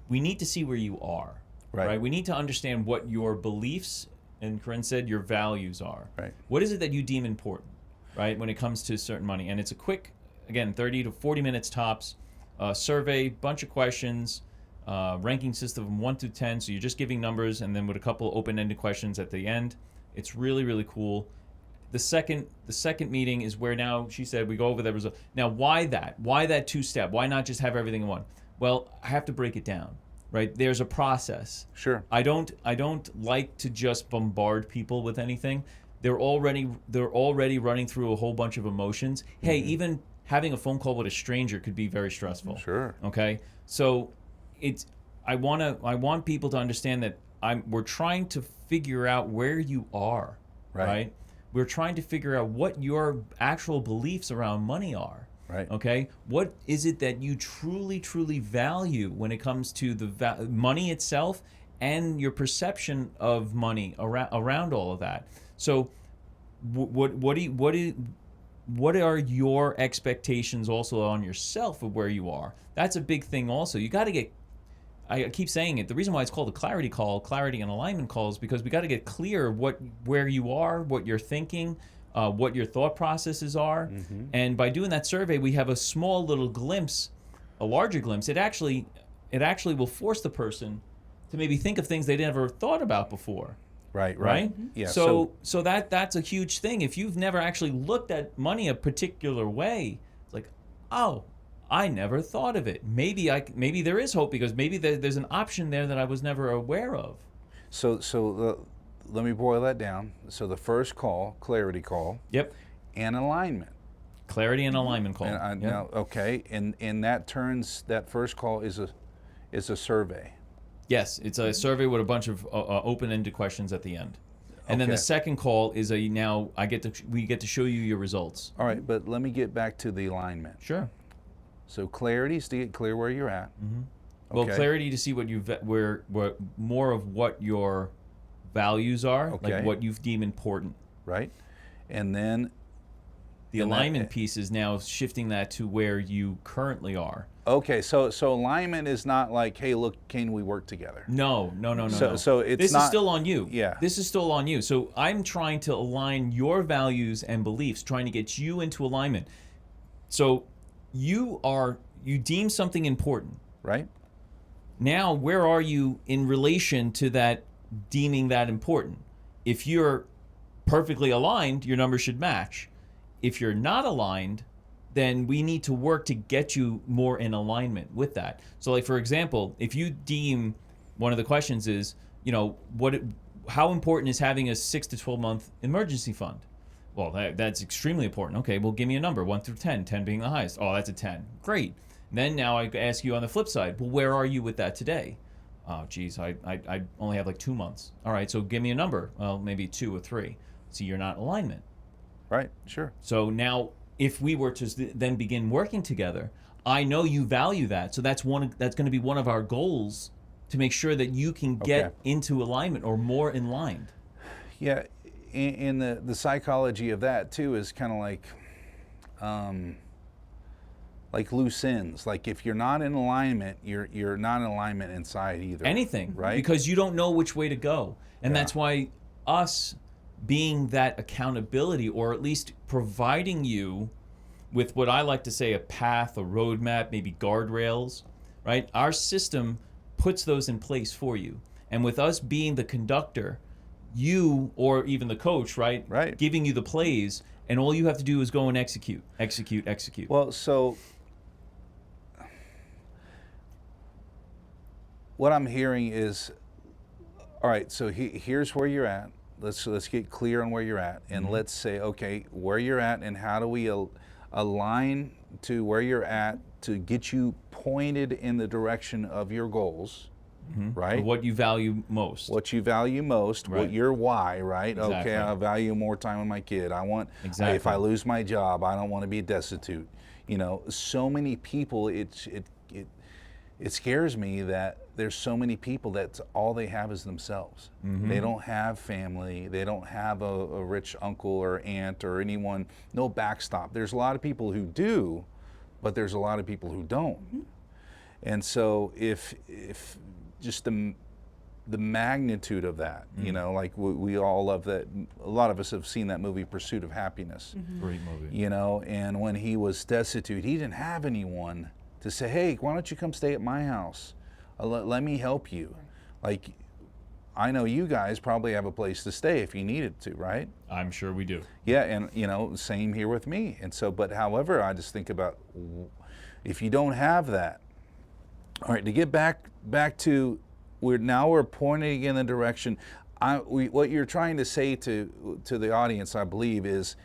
We need to see where you are. Right. We need to understand what your beliefs, and Corinne said, your values are. Right. What is it that you deem important, right, when it comes to certain money? And it's a quick, again, 30 to 40 minutes tops. Survey, bunch of questions, ranking system from 1 to 10. So you're just giving numbers, and then with a couple open-ended questions at the end. It's really, really cool. The second meeting is where now she said we go over the result. Now, why that? Why that two-step? Why not just have everything in one? Well, I have to break it down, right? There's a process. Sure. I don't like to just bombard people with anything. They're already running through a whole bunch of emotions. Hey, even having a phone call with a stranger could be very stressful. Sure. Okay. So I want people to understand that we're trying to figure out where you are. Right. We're trying to figure out what your actual beliefs around money are. Right. Okay. What is it that you truly, truly value when it comes to the money itself and your perception of money around all of that? So, what do what are your expectations also on yourself of where you are? That's a big thing also. You got to get, I keep saying it, the reason why it's called a clarity call, clarity and alignment call, is because we got to get clear where you are, what you're thinking, what your thought processes are. And by doing that survey, we have a small little glimpse, a larger glimpse. It actually will force the person to maybe think of things they never thought about before. Right? Yeah. So that's a huge thing. If you've never actually looked at money a particular way, it's like, oh, I never thought of it. Maybe there is hope, because maybe there's an option there that I was never aware of. Let me boil that down. So the first call, clarity call, Yep. and alignment. Clarity and alignment call. And Yep. now, okay, and that first call is a survey. Yes, it's a survey with a bunch of open-ended questions at the end. And then the Okay. second call is we get to show you your results. All right, but let me get back to the alignment. Sure. So clarity is to get clear where you're at. Well, Okay. clarity to see what more of what your values are, Okay. like what you deem important. Right? And then, The And that- alignment piece is now shifting that to where you currently are. okay, so alignment is not like, hey, look, can we work together? No. So it's this not- is still on you. Yeah. This is still on you. So I'm trying to align your values and beliefs, trying to get you into alignment. So you deem something important. Right? Now, where are you in relation to that deeming that important? If you're perfectly aligned, your numbers should match. If you're not aligned, then we need to work to get you more in alignment with that. So, like, for example, if you deem one of the questions is, how important is having a 6 to 12 month emergency fund? Well, that's extremely important. Okay, well, give me a number, 1 through 10, 10 being the highest. Oh, that's a 10. Great. Then now I ask you on the flip side, well, where are you with that today? Oh, geez, I only have like 2 months. All right, so give me a number. Well, maybe 2 or 3. So you're not in alignment. Right? Sure. So now, if we were to then begin working together, I know you value that. So that's going to be one of our goals, to make sure that you can get Okay. into alignment or more in line. Yeah, and the psychology of that too is kind of like loose ends. Like if you're not in alignment, you're not in alignment inside either. Anything, right? Because you don't know which way to go. And Yeah. that's why us being that accountability, or at least providing you with what I like to say a path, a roadmap, maybe guardrails, right? Our system puts those in place for you. And with us being the conductor, you, or even the coach, right? Right. Giving you the plays, and all you have to do is go and execute. Well, so what I'm hearing is, all right, so here's where you're at. Let's get clear on where you're at, and let's say, okay, where you're at, and how do we align to where you're at to get you pointed in the direction of your goals, right? What you value most. What you value most, Right. what your why, right? Exactly. Okay, I value more time with my kid. I want, Exactly. if I lose my job, I don't want to be destitute. So many people, it scares me that there's so many people that's all they have is themselves. They don't have family. They don't have a rich uncle or aunt or anyone, no backstop. There's a lot of people who do, but there's a lot of people who don't. And so if just the magnitude of that, like we all love that. A lot of us have seen that movie, Pursuit of Happiness. Great movie. And when he was destitute, he didn't have anyone to say, hey, why don't you come stay at my house? Let me help you. Like, I know you guys probably have a place to stay if you needed to, right? I'm sure we do. Yeah, and same here with me. And so, but however, I just think about if you don't have that. All right, to get back to we're pointing in the direction. What you're trying to say to the audience, I believe, is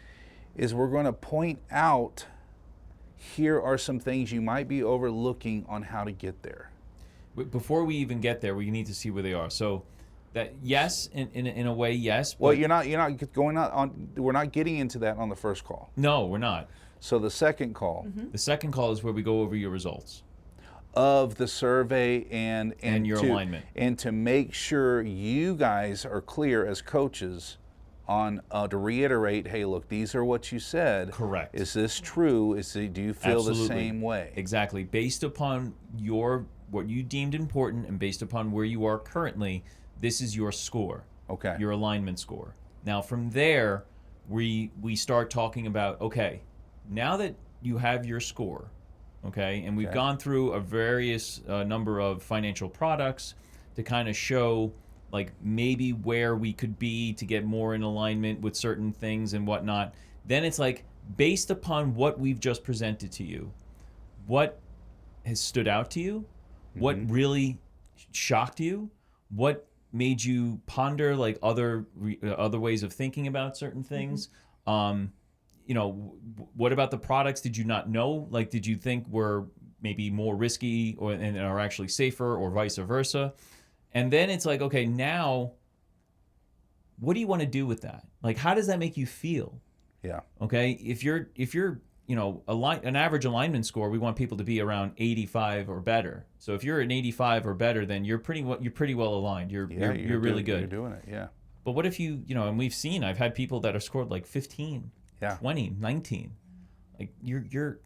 we're going to point out, here are some things you might be overlooking on how to get there. Before we even get there, we need to see where they are. So that, yes, in a way, yes. Well, but you're not going on. We're not getting into that on the first call. no, we're not. So the second call The second call is where we go over your results. of the survey and And your alignment. and to make sure you guys are clear as coaches to reiterate, hey, look, these are what you said. Correct. Is this true? Do you feel Absolutely. the same way? Exactly. Based upon what you deemed important and based upon where you are currently, this is your score. Okay. Your alignment score. Now from there, we start talking about, okay, now that you have your score, okay, and we've Okay. gone through a various number of financial products to kind of show like maybe where we could be to get more in alignment with certain things and whatnot. Then it's like, based upon what we've just presented to you, what has stood out to you? What really shocked you? What made you ponder like other ways of thinking about certain things? You know, what about the products did you not know? Like, did you think were maybe more risky and are actually safer, or vice versa? And then it's like, okay, now what do you want to do with that? Like, how does that make you feel? Yeah. Okay, if you're you know, an average alignment score, we want people to be around 85 or better. So if you're an 85 or better, then you're pretty well aligned. You're really good. You're doing it. Yeah. But what if you know, and we've seen, I've had people that are scored like 15, Yeah. 20, 19. Like you're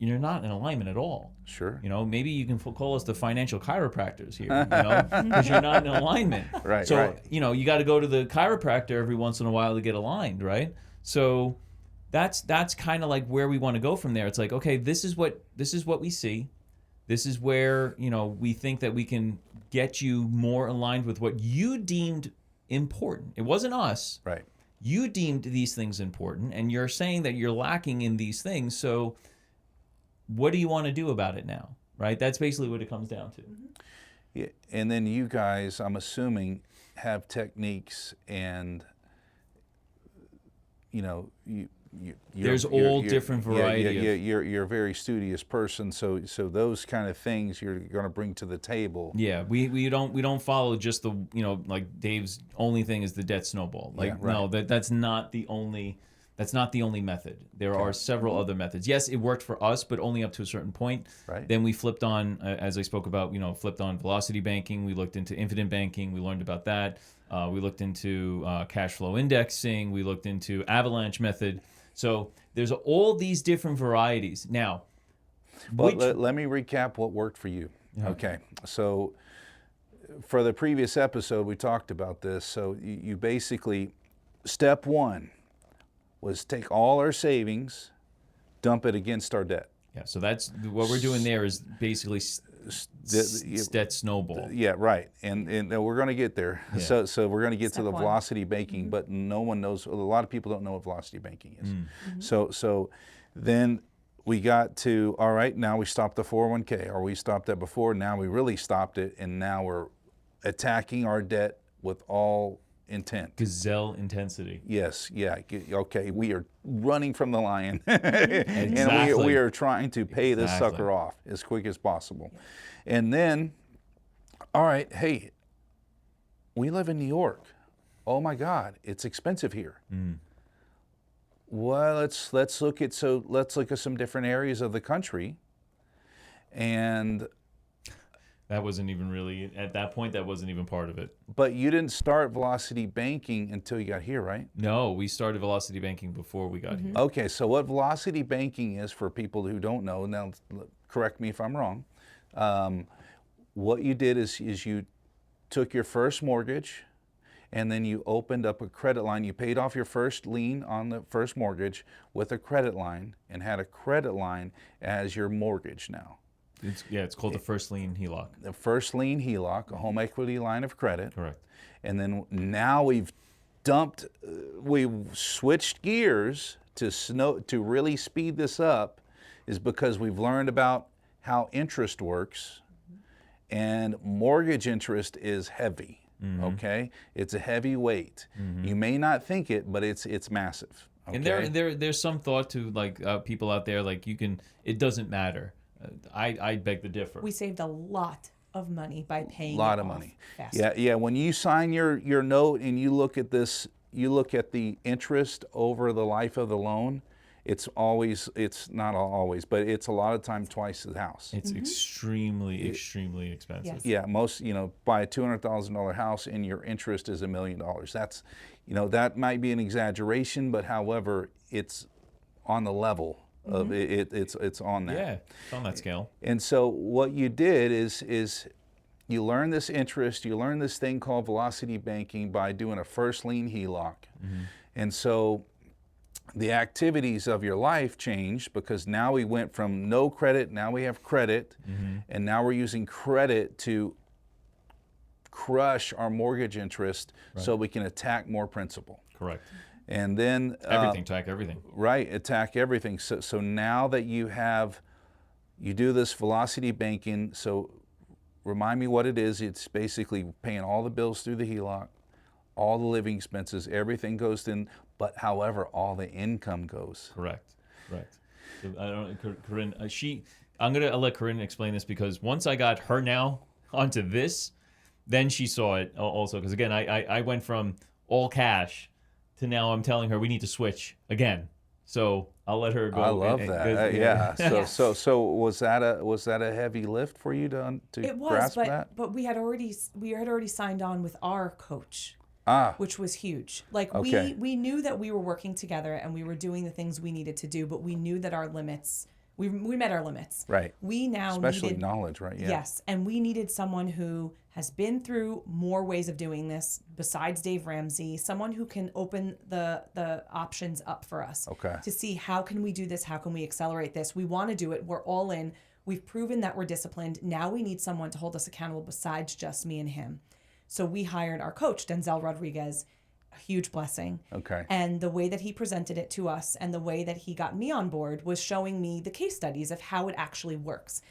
not in alignment at all. Sure. You know, maybe you can call us the financial chiropractors here, you know, because you're not in alignment. Right, So, right. you know, you got to go to the chiropractor every once in a while to get aligned, right? So that's kind of like where we want to go from there. It's like, okay, this is what we see. This is where, you know, we think that we can get you more aligned with what you deemed important. It wasn't us. Right. You deemed these things important, and you're saying that you're lacking in these things. So what do you want to do about it now? Right? That's basically what it comes down to. Yeah. And then you guys, I'm assuming, have techniques, and you know, There's all different variety Yeah, of- you're a very studious person, so those kind of things you're going to bring to the table. Yeah, we don't follow just the, you know, like Dave's only thing is the debt snowball. Like, Yeah, right. no, that's not the only method. There are several other methods. Yes, it worked for us, but only up to a certain point. Right. Then we flipped on, as I spoke about, you know, flipped on velocity banking. We looked into infinite banking. We learned about that. We looked into cash flow indexing. We looked into avalanche method. So there's all these different varieties. Now, Well, let me recap what worked for you. Okay. So for the previous episode, we talked about this. So you basically, step one was take all our savings, dump it against our debt. yeah, so that's what we're doing there is basically debt snowball. Yeah, right. And we're going to get there. Yeah. So we're going to get Step to the one. velocity banking, but no one knows. A lot of people don't know what velocity banking is. So then we got to, all right, now we stopped the 401k, or we stopped that before. Now we really stopped it, and now we're attacking our debt with all intent. Gazelle intensity. Yes, yeah, okay. We are running from the lion, and Exactly. we are trying to pay this Exactly. sucker off as quick as possible. And then, all right, hey, we live in New York. Oh my God, it's expensive here. Well, let's look at some different areas of the country, and That wasn't even really, at that point, that wasn't even part of it. but you didn't start velocity banking until you got here, right? No, we started velocity banking before we got here. Okay, so what velocity banking is, for people who don't know, now correct me if I'm wrong, what you did is you took your first mortgage, and then you opened up a credit line. You paid off your first lien on the first mortgage with a credit line, and had a credit line as your mortgage now. It's called the first lien HELOC. The first lien HELOC, a home equity line of credit. Correct. And then now we've switched gears to really speed this up, is because we've learned about how interest works, and mortgage interest is heavy. Okay, it's a heavy weight. You may not think it, but it's massive. Okay? And there's some thought to like people out there, like it doesn't matter. I beg to differ. We saved a lot of money by paying A lot it of off money. faster. Yeah. When you sign your note and you look at this, you look at the interest over the life of the loan, it's not always, but it's a lot of time twice the house. It's extremely expensive. Yes. Yeah, most, buy a $200,000 house and your interest is $1 million. That's, that might be an exaggeration, but however, it's on the level of it's on that. Yeah, it's on that scale. And so what you did is you learn this interest, you learn this thing called velocity banking by doing a first lien HELOC. And so the activities of your life changed because now we went from no credit, now we have credit, and now we're using credit to crush our mortgage interest so we can attack more principal. Correct. And then Everything, attack everything. right, attack everything. So now that you do this velocity banking, so remind me what it is. It's basically paying all the bills through the HELOC, all the living expenses, everything goes in, but however, all the income goes. Correct. So I don't, Corinne, I'm gonna let Corinne explain this because once I got her now onto this, then she saw it also. Because again, I went from all cash to now I'm telling her we need to switch again. So I'll let her go. I love that. Yeah. So was that a heavy lift for you to It was, grasp that? but we had already signed on with our coach, which was huge. Like Okay. we knew that we were working together and we were doing the things we needed to do, but we knew that our limits. We met our limits. Right. We now Especially needed knowledge, right? Yeah. Yes, and we needed someone who has been through more ways of doing this besides Dave Ramsey, someone who can open the options up for us. Okay. To see how can we do this, how can we accelerate this. We want to do it. We're all in. We've proven that we're disciplined. Now we need someone to hold us accountable besides just me and him. So we hired our coach, Denzel Rodriguez. A huge blessing. Okay. And the way that he presented it to us and the way that he got me on board was showing me the case studies of how it actually works.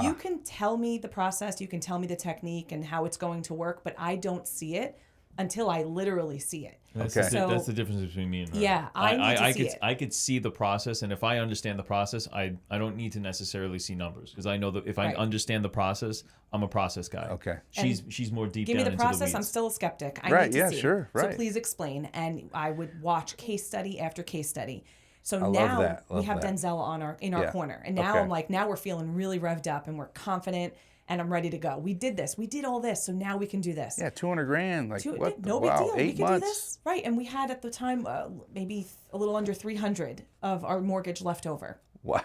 You can tell me the process, you can tell me the technique and how it's going to work, but I don't see it until I literally see it. That's Okay. that's the difference between me and her. Yeah, I need to see it. I could see the process, and if I understand the process, I don't need to necessarily see numbers because I know that if I Right. understand the process, I'm a process guy. Okay. She's more deep Give me down the into process. the I'm weeds. still a skeptic. I Right, need to yeah, see. sure, right. So please explain. And I would watch case study after case study. So love now that, we love have that. Denzel in our Yeah. corner. And now Okay. I'm like, now we're feeling really revved up and we're confident and I'm ready to go. We did this. We did all this. So now we can do this. Yeah, $200,000. Like what? No big Wow, deal. 8 We can months. do this. Right. And we had at the time maybe a little under 300 of our mortgage left over. Wow.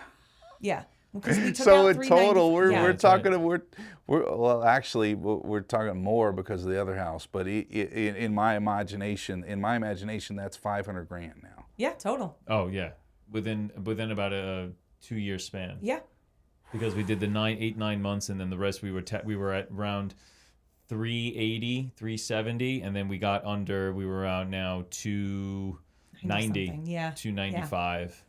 Yeah. Because we took So out in total, we're yeah. we're That's right. talking well actually we're talking more because of the other house, but in my imagination that's $500,000 now. Yeah, total. Oh yeah, within about a 2-year span. Yeah. Because we did the 9 months, and then the rest we were at around 380, 370, and then we got under. We were around now 290, something, yeah. 295.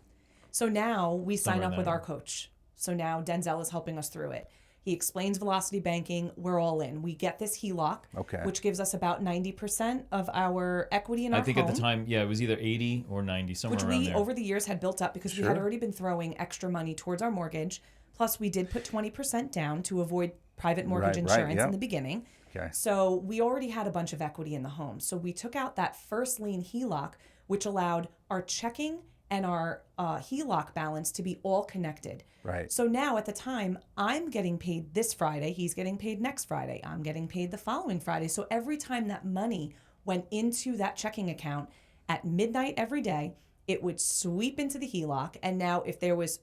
So now we sign Somewhere up in with there. our coach. So now Denzel is helping us through it. He explains velocity banking. We're all in. We get this HELOC, Okay. which gives us about 90% of our equity in our I think home, at the time, yeah, it was either 80 or 90, somewhere which around we there. over the years had built up because we had already been throwing extra money towards our mortgage. Plus, we did put 20% down to avoid private mortgage Right, insurance yep. in the beginning. Okay. So we already had a bunch of equity in the home. So we took out that first lien HELOC, which allowed our checking and our HELOC balance to be all connected. Right. So now at the time, I'm getting paid this Friday, he's getting paid next Friday, I'm getting paid the following Friday. So every time that money went into that checking account at midnight every day, it would sweep into the HELOC. And now if there was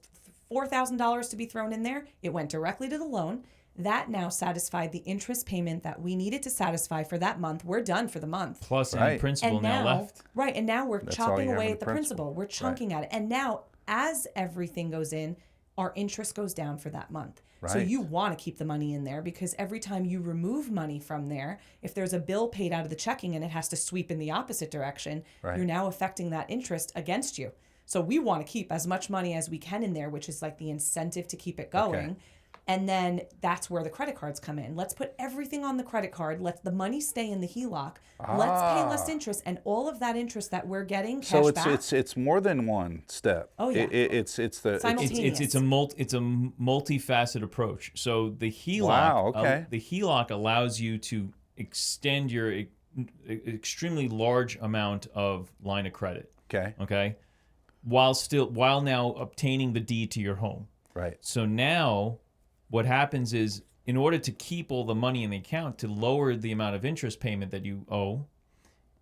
$4,000 to be thrown in there, it went directly to the loan. That now satisfied the interest payment that we needed to satisfy for that month. We're done for the month. Plus Right. any principal And now left. Right, and now we're all chopping you have away in at the the principal. principal. We're chunking at it. And now as everything goes in, our interest goes down for that month. So Right. you want to keep the money in there because every time you remove money from there, if there's a bill paid out of the checking and it has to sweep in the opposite direction, Right. you're now affecting that interest against you. So we want to keep as much money as we can in there, which is like the incentive to keep it going. Okay. And then that's where the credit cards come in. Let's put everything on the credit card. Let the money stay in the HELOC. Let's pay less interest, and all of that interest that we're getting cash So back. it's more than one step. Oh, yeah. It's the Simultaneous. It's a multifaceted approach. So the HELOC, Wow, okay. the HELOC allows you to extend your extremely large amount of line of credit. okay. Okay, while now obtaining the deed to your home. Right. So now what happens is, in order to keep all the money in the account, to lower the amount of interest payment that you owe,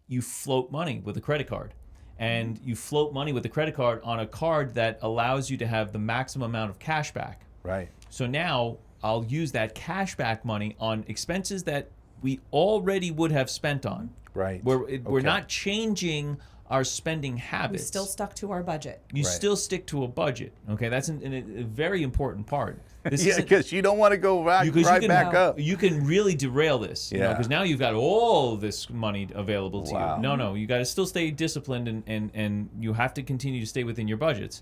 you float money with a credit card. And you float money with a credit card on a card that allows you to have the maximum amount of cash back. Right. So now I'll use that cash back money on expenses that we already would have spent on. Right. We're Okay. not changing our spending We habits. still stuck to our budget. You Right. still stick to a budget. Okay, that's a very important part. This Yeah, isn't- because you don't want to go back, because right you can, back up. You can really derail this, Yeah. because now you've got all this money available to Wow. you. No, you got to still stay disciplined, and you have to continue to stay within your budgets.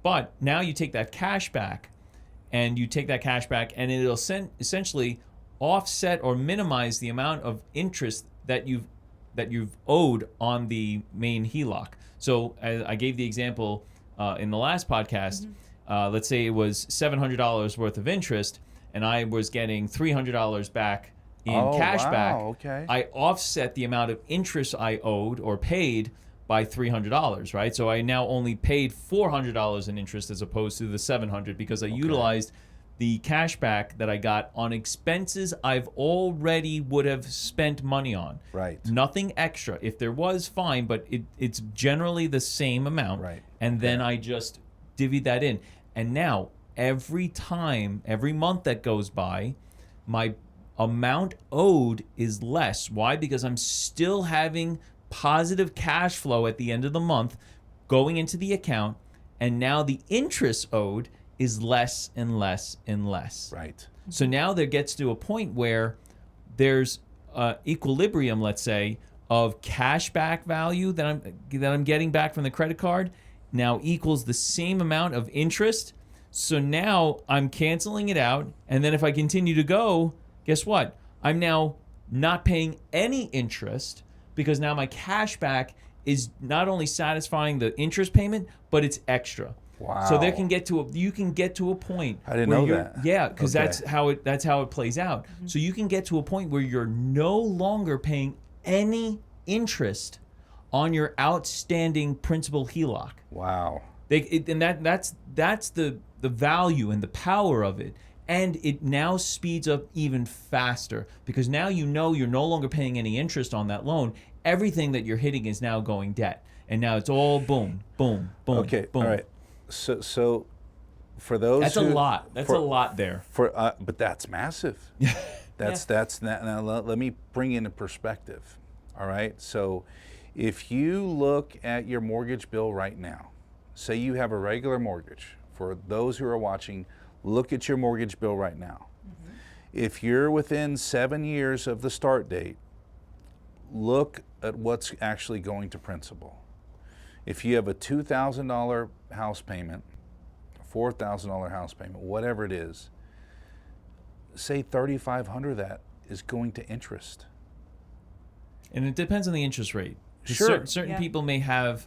But now you take that cash back, and it'll essentially offset or minimize the amount of interest that you've owed on the main HELOC. So I gave the example in the last podcast. Let's say it was $700 worth of interest, and I was getting $300 back in cash back. Okay. I offset the amount of interest I owed or paid by $300, right? So I now only paid $400 in interest as opposed to the $700 because I utilized the cash back that I got on expenses I've already would have spent money on. Right. Nothing extra. If there was, fine, but it's generally the same amount. Right. And then I just divvied that in. And now, every month that goes by, my amount owed is less. Why? Because I'm still having positive cash flow at the end of the month going into the account, and now the interest owed is less and less and less. Right. So now there gets to a point where there's equilibrium, let's say, of cash back value that I'm getting back from the credit card now equals the same amount of interest. So now I'm canceling it out, and then if I continue to go, guess what? I'm now not paying any interest because now my cash back is not only satisfying the interest payment, but it's extra. Wow. So you can get to a point. I didn't where know you're- that. Yeah, because Okay. that's how it plays out. So you can get to a point where you're no longer paying any interest on your outstanding principal HELOC. Wow. That's the value and the power of it. And it now speeds up even faster because now you know you're no longer paying any interest on that loan. Everything that you're hitting is now going debt. And now it's all boom, boom, boom, Okay. boom. All right. So for those That's who, a lot. That's a lot there. But that's massive. That's now let me bring into perspective. All right. So if you look at your mortgage bill right now, say you have a regular mortgage. For those who are watching, look at your mortgage bill right now. If you're within 7 years of the start date, look at what's actually going to principal. If you have a $2,000 house payment, $4,000 house payment, whatever it is, say $3,500 of that is going to interest. And it depends on the interest rate. 'Cause Sure. Certain Yeah. people may have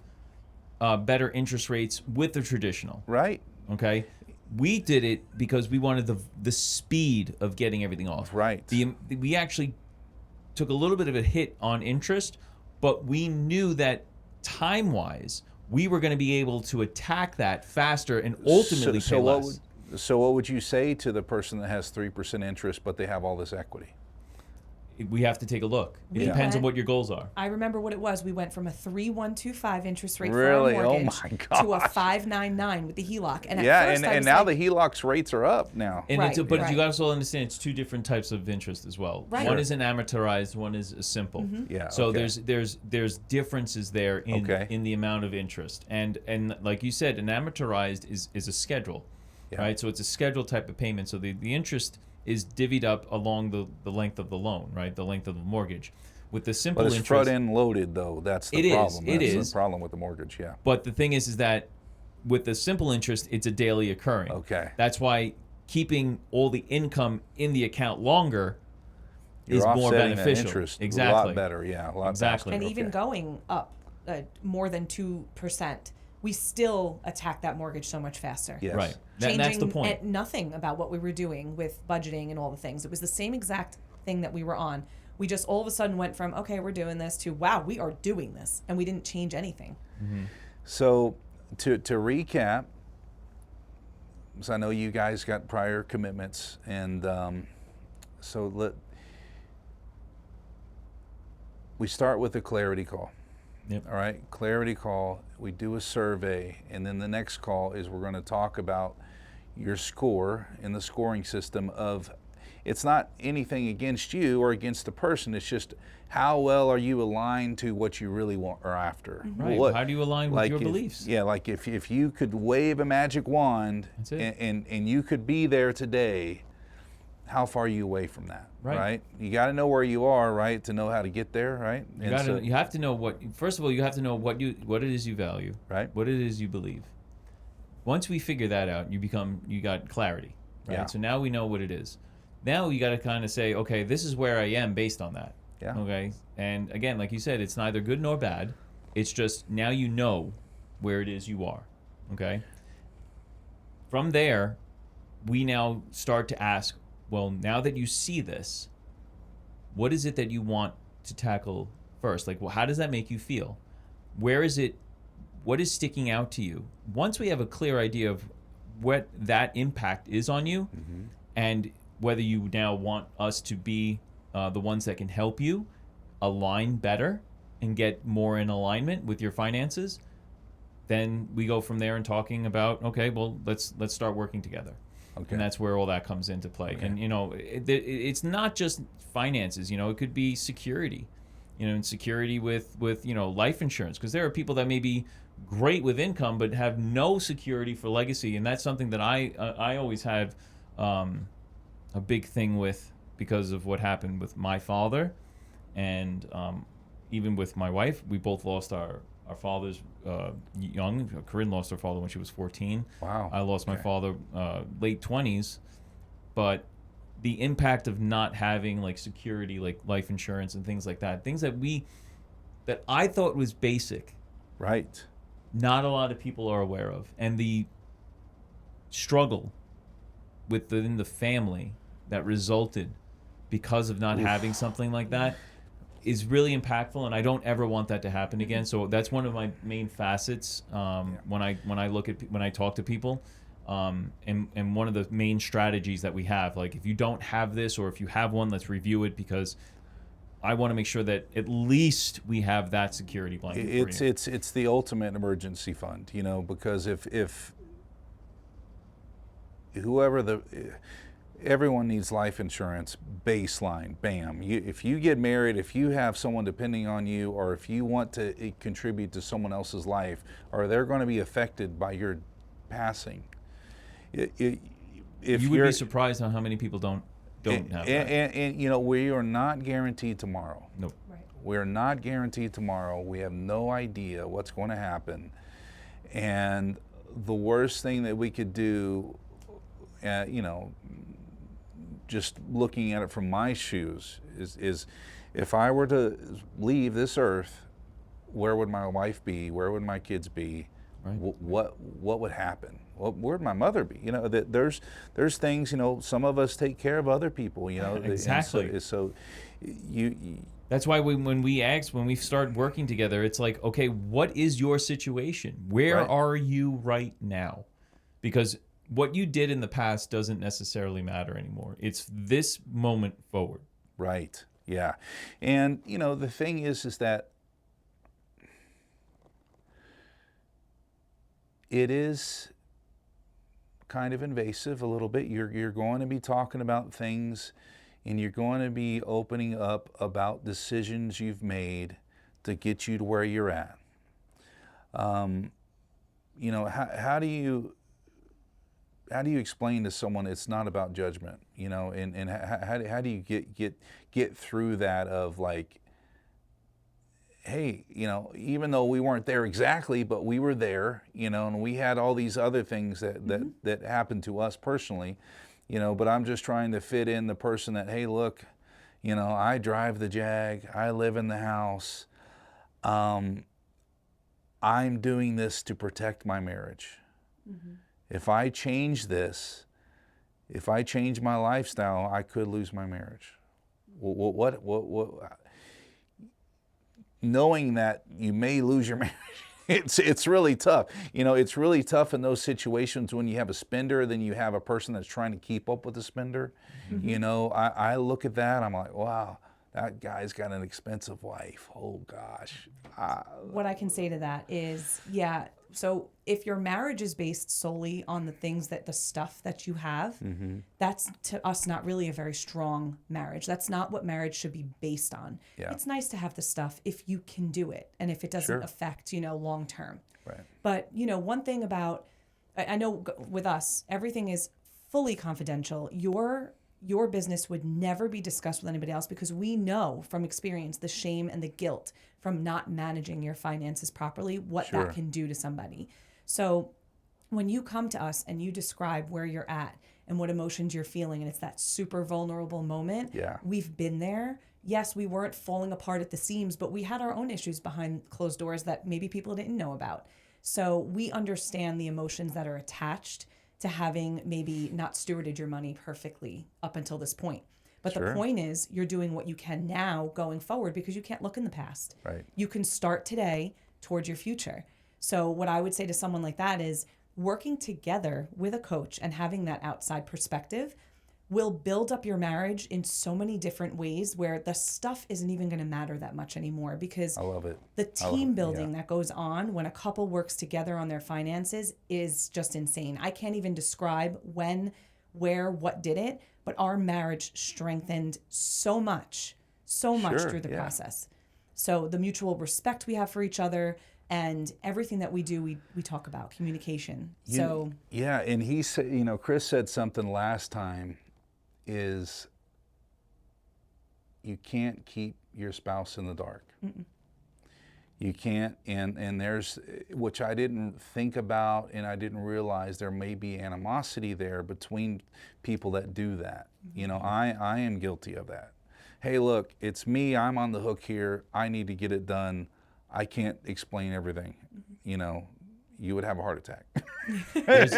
better interest rates with the traditional. Right? Okay. We did it because we wanted the speed of getting everything off. Right. We actually took a little bit of a hit on interest, but we knew that time-wise, we were going to be able to attack that faster and ultimately pay less. So what would you say to the person that has 3% interest but they have all this equity? We have to take a look. It We depends on went- what your goals are. I remember what it was. We went from a 3.125 interest rate Really? for Oh our mortgage my to a gosh. 5.99 with the HELOC. And at Yeah, first I and was now like, the HELOC's rates are up now. And Right, but right. you got to also understand it's two different types of interest as well. Right. One Sure. is an amortized, one is a simple. Yeah, So okay. there's differences there in Okay. in the amount of interest. And like you said, an amortized is a schedule. Yeah. Right? So it's a scheduled type of payment. So the interest is divvied up along the length of the loan, right? The length of the mortgage. With the simple But it's interest, front end loaded though. That's the It is, problem. it That's is. the problem with the mortgage, yeah. but the thing is that with the simple interest, it's a daily occurring. Okay. That's why keeping all the income in the account longer You're is more offsetting that beneficial. interest Exactly. a lot better, yeah. A lot Exactly. and faster. even Okay. going up more than 2%, we still attack that mortgage so much faster. Yes. Right. Changing That's the point. at nothing about what we were doing with budgeting and all the things. It was the same exact thing that we were on. We just all of a sudden went from, okay, we're doing this to, wow, we are doing this. And we didn't change anything. So to recap, so I know you guys got prior commitments, and we start with a clarity call. Yep. All right, clarity call. We do a survey, and then the next call is we're going to talk about your score in the scoring system of, it's not anything against you or against the person, it's just how well are you aligned to what you really want or after. Right. How do you align with your beliefs? Yeah, like if you could wave a magic wand That's it. and you could be there today, how far are you away from that? Right. You got to know where you are, right, to know how to get there, right? You have to know what. First of all, you have to know what it is you value, Right. what it is you believe. Once we figure that out, you got clarity, right? Yeah. So now we know what it is. Now you got to kind of say, okay, this is where I am based on that. Yeah. Okay. And again, like you said, it's neither good nor bad. It's just now you know where it is you are. Okay. From there, we now start to ask, well, now that you see this, what is it that you want to tackle first? Like, well, how does that make you feel? Where is it? What is sticking out to you? Once we have a clear idea of what that impact is on you, and whether you now want us to be the ones that can help you align better and get more in alignment with your finances, then we go from there and talking about, okay, well, let's start working together. Okay. And that's where all that comes into play. Okay. And, it's not just finances, it could be security, and security with life insurance, because there are people that may be great with income but have no security for legacy. And that's something that I always have a big thing with, because of what happened with my father, and even with my wife. We both lost our fathers young. Corinne lost her father when she was 14. Wow. I lost my father late 20s. But the impact of not having like security, like life insurance and things like that, things that I thought was basic, Right. not a lot of people are aware of. And the struggle within the family that resulted because of not having something like that is really impactful, and I don't ever want that to happen again. So that's one of my main facets when I talk to people, and one of the main strategies that we have. Like, if you don't have this, or if you have one, let's review it, because I want to make sure that at least we have that security blanket for you. It's the ultimate emergency fund, because if everyone needs life insurance baseline, bam. If you get married, if you have someone depending on you, or if you want to contribute to someone else's life, or they're going to be affected by your passing, if you would be surprised on how many people don't have that. And we are not guaranteed tomorrow. Nope. Right. We're not guaranteed tomorrow. We have no idea what's going to happen. And the worst thing that we could do, just looking at it from my shoes, is if I were to leave this earth, where would my wife be? Where would my kids be? Right. What would happen? Where'd my mother be? There's things. Some of us take care of other people. Exactly. And so you That's why when we start working together, it's like, okay, what is your situation? Where Right. are you right now? Because what you did in the past doesn't necessarily matter anymore. It's this moment forward. Right. Yeah. And the thing is that it is kind of invasive a little bit. You're going to be talking about things, and you're going to be opening up about decisions you've made to get you to where you're at. How do you explain to someone it's not about judgment, and how do you get through that of like, hey, even though we weren't there exactly, but we were there, and we had all these other things that happened to us personally, but I'm just trying to fit in the person that, hey, look, I drive the Jag, I live in the house, I'm doing this to protect my marriage. Mm-hmm. If I change this, if I change my lifestyle, I could lose my marriage. What knowing that you may lose your marriage, It's really tough. You know, it's really tough in those situations when you have a spender, then you have a person that's trying to keep up with the spender. You know, I look at that, I'm like, wow, that guy's got an expensive wife. Oh gosh. What I can say to that is, yeah, so if your marriage is based solely on the things the stuff that you have, that's to us not really a very strong marriage. That's not what marriage should be based on. Yeah. It's nice to have the stuff if you can do it and if it doesn't Sure. affect, long term. Right. But, one thing about, I know with us, everything is fully confidential. Your business would never be discussed with anybody else because we know from experience the shame and the guilt from not managing your finances properly, what Sure. that can do to somebody. So when you come to us and you describe where you're at and what emotions you're feeling, and it's that super vulnerable moment, Yeah. we've been there. Yes, we weren't falling apart at the seams, but we had our own issues behind closed doors that maybe people didn't know about. So we understand the emotions that are attached to having maybe not stewarded your money perfectly up until this point. But Sure. the point is you're doing what you can now going forward because you can't look in the past. Right. You can start today towards your future. So what I would say to someone like that is working together with a coach and having that outside perspective will build up your marriage in so many different ways where the stuff isn't even going to matter that much anymore because I love it. the I love team it, building that goes on when a couple works together on their finances is just insane. I can't even describe when, where, what did it, but our marriage strengthened so much Sure, through the yeah. process. So the mutual respect we have for each other and everything that we do, we talk about communication. So Yeah, and he said, Chris said something last time is you can't keep your spouse in the dark. You can't, and there's, which I didn't think about and I didn't realize there may be animosity there between people that do that. I am guilty of that. Hey, look, it's me, I'm on the hook here, I need to get it done. I can't explain everything. You would have a heart attack. There's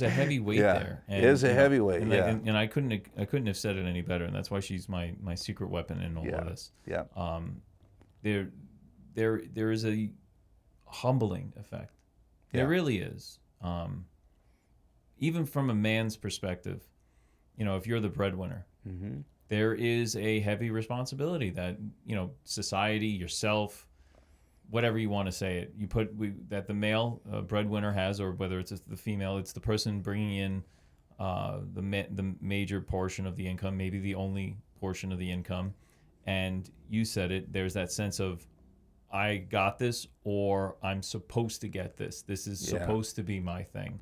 a heavy weight Yeah, there. it is a heavy weight, And, yeah. and I couldn't have said it any better, and that's why she's my secret weapon in all Yeah, of this. yeah. There is a humbling effect. Yeah. There really is. Even from a man's perspective, if you're the breadwinner, there is a heavy responsibility that society, yourself, whatever you want to say it, that the male breadwinner has, or whether it's the female, it's the person bringing in the major portion of the income, maybe the only portion of the income. And you said it, there's that sense of, I got this, or I'm supposed to get this. This is Yeah. supposed to be my thing.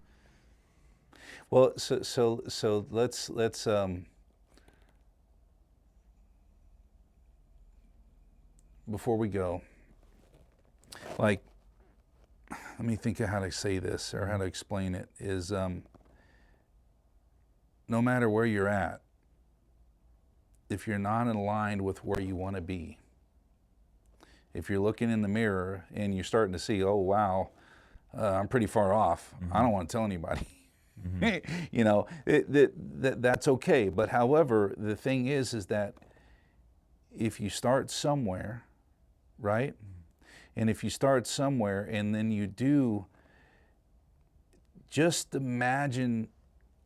Well, so let's before we go, let me think of how to say this or how to explain it, is no matter where you're at, if you're not in line with where you want to be, if you're looking in the mirror and you're starting to see, oh, wow, I'm pretty far off, I don't want to tell anybody. That's okay. But however, the thing is that if you start somewhere, right? And if you start somewhere and then you do, just imagine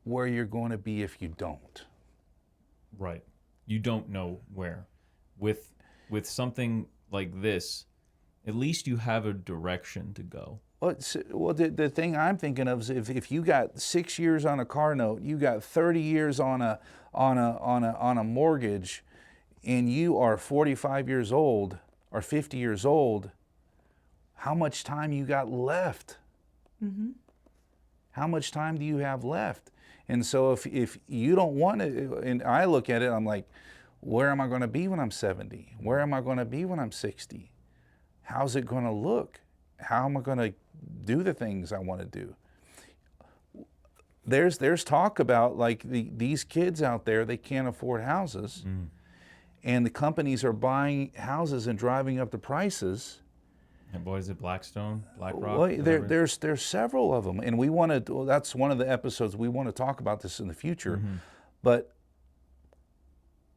where you're going to be if you don't. Right. You don't know where. With something like this, at least you have a direction to go. Well, the thing I'm thinking of is if you got 6 years on a car note, you got 30 years on a mortgage, and you are 45 years old or 50 years old, how much time you got left? How much time do you have left? And so if you don't want to, and I look at it, I'm like, where am I going to be when I'm 70? Where am I going to be when I'm 60? How's it going to look? How am I going to do the things I want to do? There's talk about these kids out there, they can't afford houses, and the companies are buying houses and driving up the prices. And what is it, Blackstone, BlackRock? Well, there's several of them, and we want to. That's one of the episodes we want to talk about this in the future. But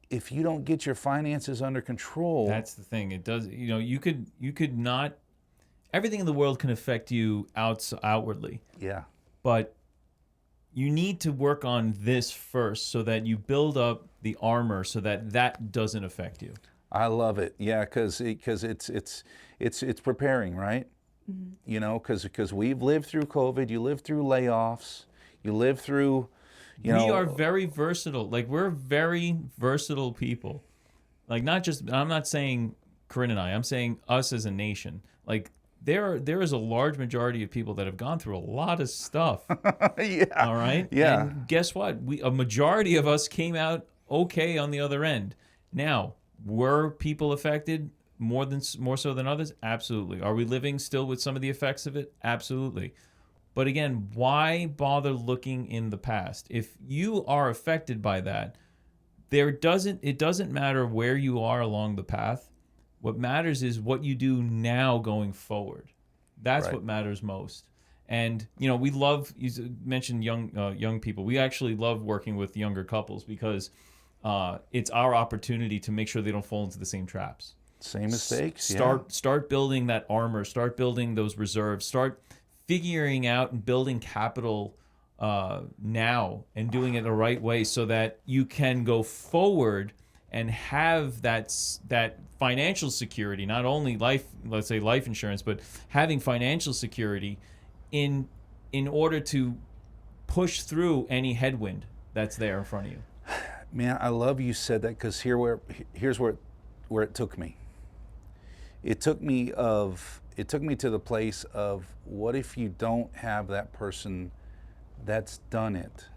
if you don't get your finances under control, That's the thing. It does. You could not. everything in the world can affect you outwardly, Yeah. but you need to work on this first so that you build up the armor so that that doesn't affect you. I love it. Yeah, because it's preparing, right? You know, because we've lived through COVID. You lived through layoffs. You lived through, you know. We are very versatile. Like, we're very versatile people. Like, not just, I'm not saying Corinne and I'm saying us as a nation. Like, there is a large majority of people that have gone through a lot of stuff. Yeah. All right. Yeah. And guess what? A majority of us came out okay on the other end. Now, were people affected more so than others? Absolutely. Are we living still with some of the effects of it? Absolutely. But again, why bother looking in the past? If you are affected by that, it doesn't matter where you are along the path. What matters is what you do now going forward. That's Right. what matters most. And we love, you mentioned young people. We actually love working with younger couples because it's our opportunity to make sure they don't fall into the same traps. Same mistakes. Start building that armor. Start building those reserves. Start figuring out and building capital now and doing it the right way so that you can go forward and have that financial security. Not only life insurance, but having financial security in order to push through any headwind that's there in front of you. Man, I love you said that because here's where it took me. It took me to the place of what if you don't have that person that's done it,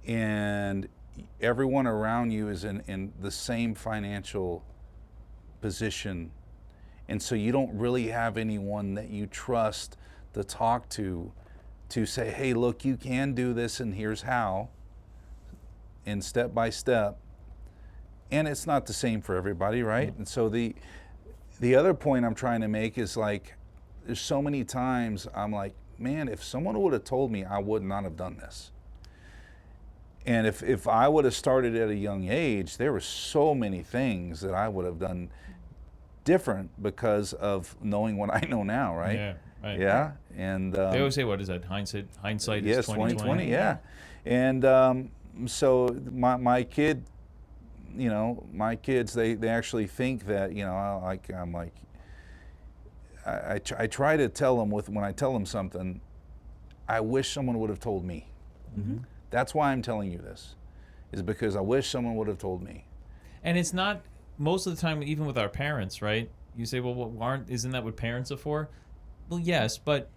and everyone around you is in the same financial position, and so you don't really have anyone that you trust to talk to say, hey, look, you can do this, and here's how. And step by step, and it's not the same for everybody, right? Mm-hmm. And so the other point I'm trying to make is like, there's so many times I'm like, man, if someone would have told me, I would not have done this. And if I would have started at a young age, there were so many things that I would have done different because of knowing what I know now, right? Yeah, right. Yeah, and they always say, what is that? Hindsight yes, is 20/20. Yeah, and so my kids, they actually think that, I try to tell them when I tell them something, I wish someone would have told me. Mm-hmm. That's why I'm telling you this, is because I wish someone would have told me. And it's not, most of the time, even with our parents, right? You say, well, isn't that what parents are for? Well, yes, but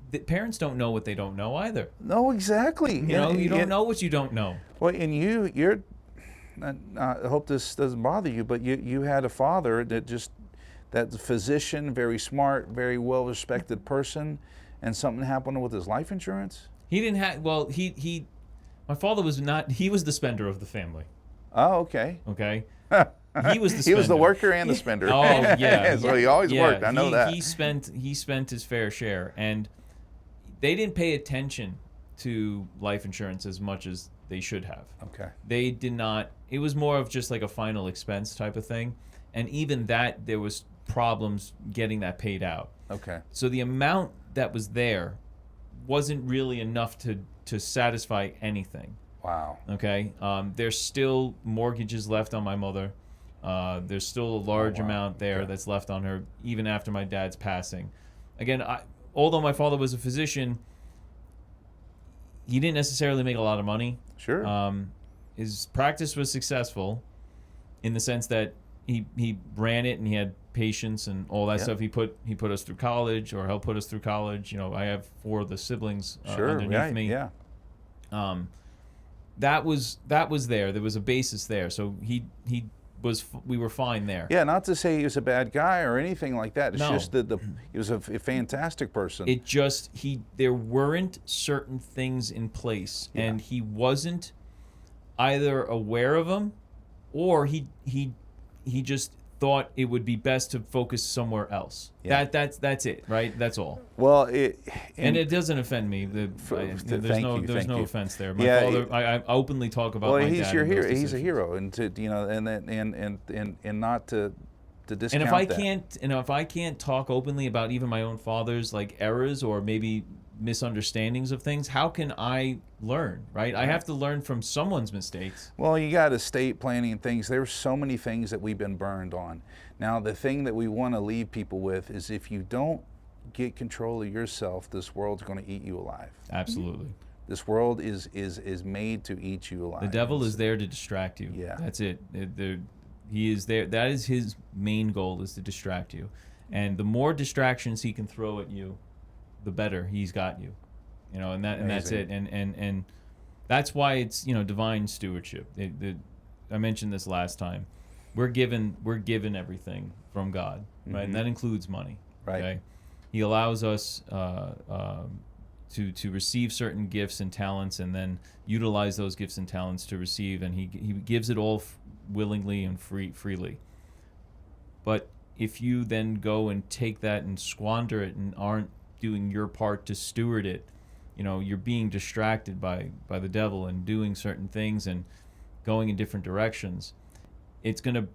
the parents don't know what they don't know either. No, exactly. You don't know what you don't know. Well, and you're, I hope this doesn't bother you, but you had a father that's a physician, very smart, very well-respected person, and something happened with his life insurance? He didn't have, my father was not, he was the spender of the family. Oh, okay. Okay. He was the spender. He was the worker and the spender. Oh, yeah. So he always worked. I know that. He spent his fair share, and they didn't pay attention to life insurance as much as they should have. Okay. They did not. It was more of just like a final expense type of thing, and even that, there was problems getting that paid out. Okay. So the amount that was there wasn't really enough to satisfy anything. Wow. Okay. There's still mortgages left on my mother. There's still a large amount there that's left on her, even after my dad's passing. Again, although my father was a physician, he didn't necessarily make a lot of money. Sure. His practice was successful in the sense that he ran it and he had patients and all that stuff. He put us through college, or helped put us through college. I have 4 of the siblings underneath me. Yeah. That was there. There was a basis there. So we were fine there. Yeah, not to say he was a bad guy or anything like that. It's No. just that he was a fantastic person. It just there weren't certain things in place, and he wasn't either aware of them, or he just thought it would be best to focus somewhere else. Yeah. That's it, right? That's all. Well, and it doesn't offend me. There's no offense there. My father, I openly talk about my dad. He's your hero. He's a decisions. hero, and and not to to discount And if I that. can't, if I can't talk openly about even my own father's like errors or maybe misunderstandings of things, how can I learn, right? I have to learn from someone's mistakes. Well, you got estate planning and things. There's so many things that we've been burned on. Now, the thing that we want to leave people with is if you don't get control of yourself, this world's going to eat you alive. Absolutely. This world is made to eat you alive. The devil is there to distract you. Yeah. That's it. He is there. That is his main goal, is to distract you. And the more distractions he can throw at you, the better he's got you. You know, and that's it. And that's why it's, divine stewardship. I mentioned this last time. We're given everything from God, right? And that includes money. Right. Okay? He allows us to receive certain gifts and talents, and then utilize those gifts and talents to receive, and he gives it all willingly and freely. But if you then go and take that and squander it and aren't doing your part to steward it, you're being distracted by the devil and doing certain things and going in different directions. It's going to,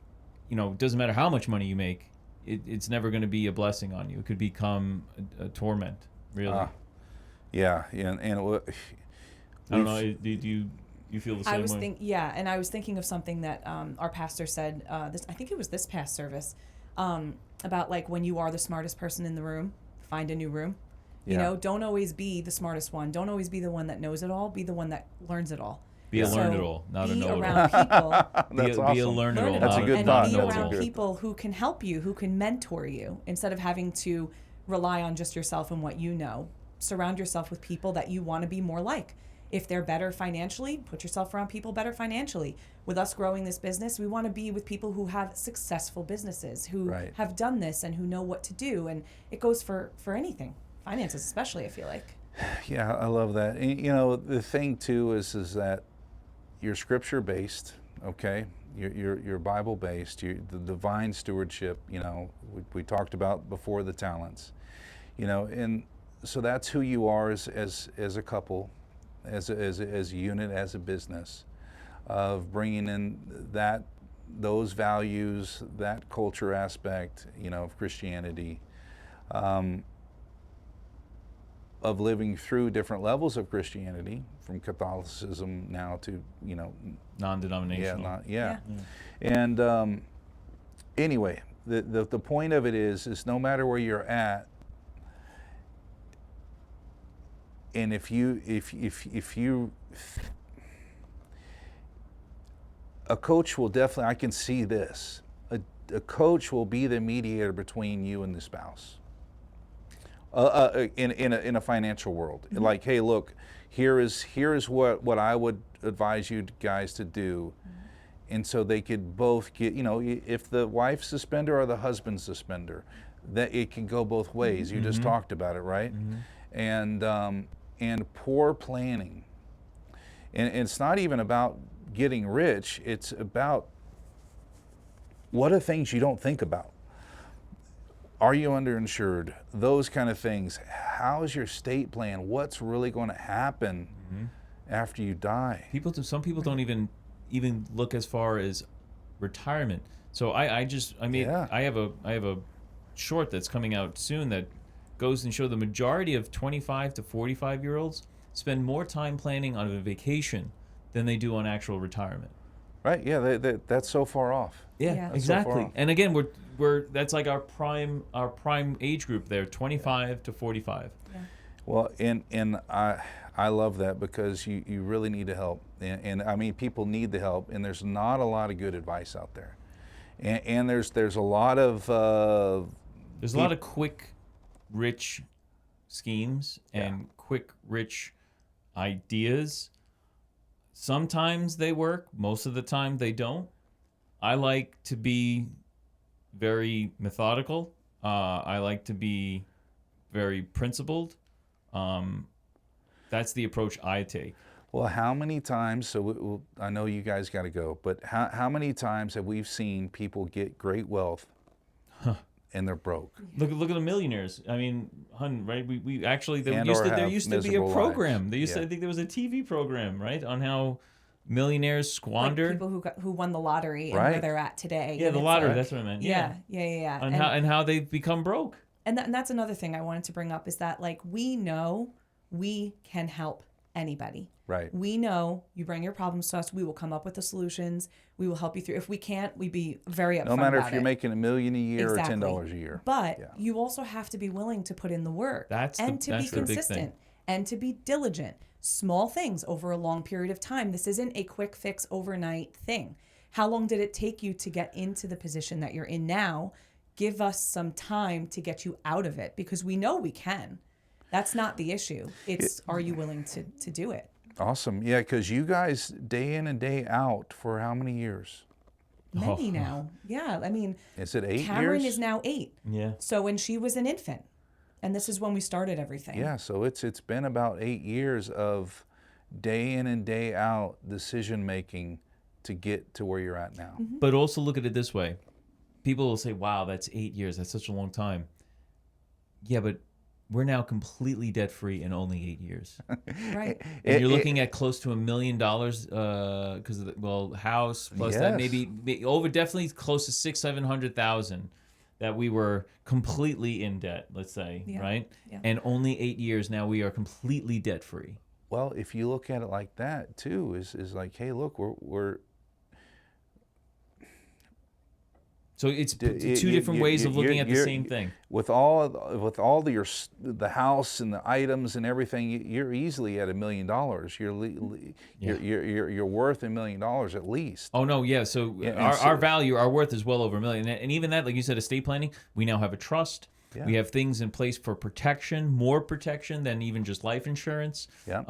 it doesn't matter how much money you make, it's never going to be a blessing on you. It could become a torment, really. Yeah, and I don't know. Do you feel the same way? And I was thinking of something that our pastor said. I think it was this past service, about like when you are the smartest person in the room, find a new room. Yeah. Don't always be the smartest one. Don't always be the one that knows it all. Be the one that learns it all. Be a learn-it-all, not a Be know-it-all. around people. That's Be a awesome. learn-it-all. That's a not good and thought. be That's around good. people who can help you, who can mentor you, instead of having to rely on just yourself and what you know. Surround yourself with people that you want to be more like. If they're better financially, put yourself around people better financially. With us growing this business, we want to be with people who have successful businesses, who Right. have done this and who know what to do. And it goes for anything, finances especially, I feel like. Yeah, I love that. And, the thing too is that you're scripture based, okay? You're Bible based. The divine stewardship. We talked about before the talents. And so that's who you are as a couple, as a unit, as a business, of bringing in those values, that culture aspect, of Christianity. Of living through different levels of Christianity, from Catholicism now to Non-denominational. yeah. And anyway, the point of it is no matter where you're at, and if you a coach will definitely, I can see this, a coach will be the mediator between you and the spouse. In a financial world, like, hey, look, here is what I would advise you guys to do, and so they could both get, if the wife's the spender or the husband's the spender, that it can go both ways. You just talked about it, right? And poor planning, and it's not even about getting rich. It's about what are things you don't think about. Are you underinsured? Those kind of things. How's your estate plan? What's really going to happen after you die? Some people don't even look as far as retirement. So I have a short that's coming out soon that goes and show the majority of 25 to 45-year-olds spend more time planning on a vacation than they do on actual retirement. Right? Yeah, that's so far off. Yeah. Exactly. so far off. And again, we're that's like our prime age group there, 25 to 45. Yeah. Well, and I love that, because you really need the help, and I mean, people need the help, and there's not a lot of good advice out there, and there's a lot of There's a lot of quick, rich schemes and quick, rich ideas. Sometimes they work. Most of the time they don't. I like to be very methodical. I like to be very principled. That's the approach I take. Well, how many times, so I know you guys got to go, but how many times have we seen people get great wealth and they're broke? Look at the millionaires. I mean, right? We actually, there And used or to be a have miserable program. lives. There used to, Yeah. I think there was a TV program, right, on how millionaires Like squander. people who won the lottery and where Right. they're at today. Yeah, And the it's lottery. like- That's what I meant. yeah, yeah. And how they've become broke. And that's another thing I wanted to bring up is that like we know we can help anybody. Right. We know you bring your problems to us, we will come up with the solutions. We will help you through. If we can't, we'd be very upfront No matter about if you're it. making $1 million a year Exactly. or $10 a year. But Yeah. you also have to be willing to put in the work That's and to be the big thing. consistent and to be diligent. Small things over a long period of time. This isn't a quick fix overnight thing. How long did it take you to get into the position that you're in now? Give us some time to get you out of it because we know we can. That's not the issue. It's are you willing to do it? Awesome. Yeah, because you guys day in and day out for how many years? Many now. Yeah. I mean, Is it 8 Cameron years? is now 8. Yeah. So when she was an infant, and this is when we started everything. Yeah, so it's been about 8 years of day in and day out decision making to get to where you're at now. But also look at it this way. People will say, wow, that's 8 years. That's such a long time. Yeah, but we're now completely debt free in only 8 years. Right. And you're looking at close to $1 million because of the house plus that Yes. maybe over definitely close to 600,000-700,000 that we were completely in debt, let's say, Yeah. right? Yeah. And only 8 years now we are completely debt free. Well, if you look at it like that too, is like, hey, look, we're So it's D- two you- different you- ways of you- looking at the you're- same thing. with all the house and the items and everything, you're easily at $1 million. You're worth $1 million at least. Oh no, yeah. So Yeah, and our so- value, our worth is well over $1 million, and even that, like you said, estate planning. We now have a trust. Yeah. We have things in place for protection, more protection than even just life insurance. Yeah.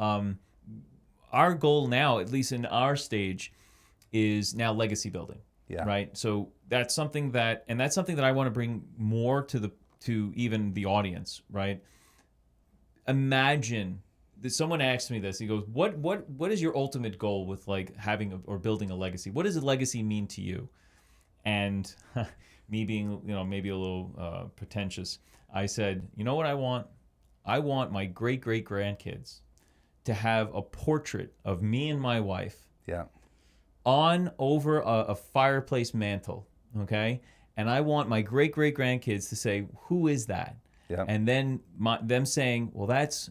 Our goal now, at least in our stage, is now legacy building. Yeah. Right. So that's something that I want to bring more to even the audience. Right. Imagine that someone asked me this. He goes, "What is your ultimate goal with like having or building a legacy? What does a legacy mean to you?" And me being, maybe a little pretentious, I said, "You know what I want? I want my great grandkids to have a portrait of me and my wife Yeah. on over a fireplace mantle, okay? And I want my great grandkids to say, who is that?" Yeah. And then them saying, well, that's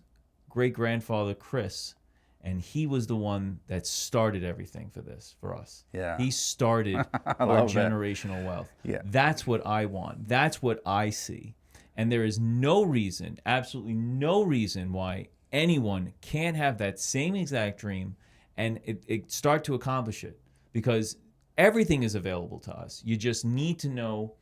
great grandfather Chris, and he was the one that started everything for us. Yeah. He started our love that. generational wealth. Yeah. That's what I want. That's what I see. And there is no reason, absolutely no reason why anyone can't have that same exact dream and it start to accomplish it, because everything is available to us. You just need to know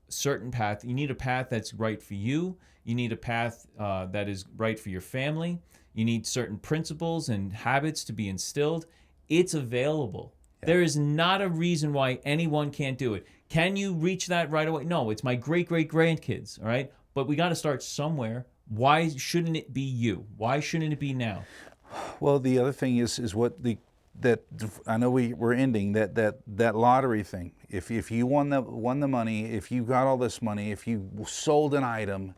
a certain path. You need a path that's right for you. You need a path that is right for your family. You need certain principles and habits to be instilled. It's available. Yeah. There is not a reason why anyone can't do it. Can you reach that right away? No, it's my great grandkids, all right? But we got to start somewhere. Why shouldn't it be you? Why shouldn't it be now? Well, the other thing is what that I know we're ending that lottery thing. If you won the money, if you got all this money, if you sold an item,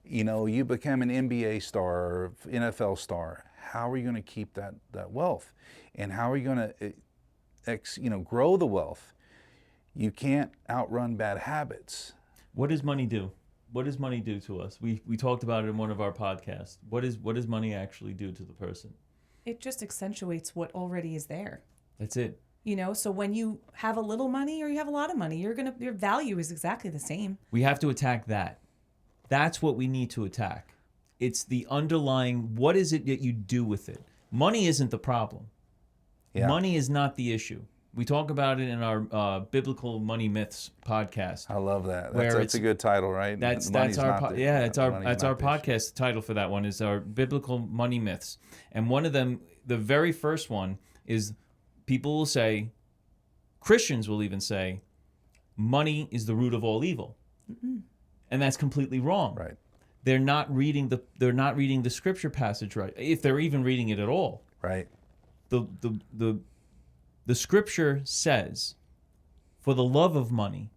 you become an NBA star or NFL star. How are you going to keep that wealth, and how are you going to grow the wealth? You can't outrun bad habits. What does money do? What does money do to us? We talked about it in one of our podcasts. What does money actually do to the person? It just accentuates what already is there. That's it. So when you have a little money or you have a lot of money, your value is exactly the same. We have to attack that. That's what we need to attack. It's the underlying, what is it that you do with it? Money isn't the problem. Yeah. Money is not the issue. We talk about it in our Biblical Money Myths podcast. I love that. Where That's a good title, right? That's Money's our not the- that's our money's that's not our the issue. podcast title for that one is our Biblical Money Myths. And one of them, the very first one, is people will say, Christians will even say, money is the root of all evil. And that's completely wrong. Right. They're not reading the scripture passage right, if they're even reading it at all. Right. The scripture says, for the love of money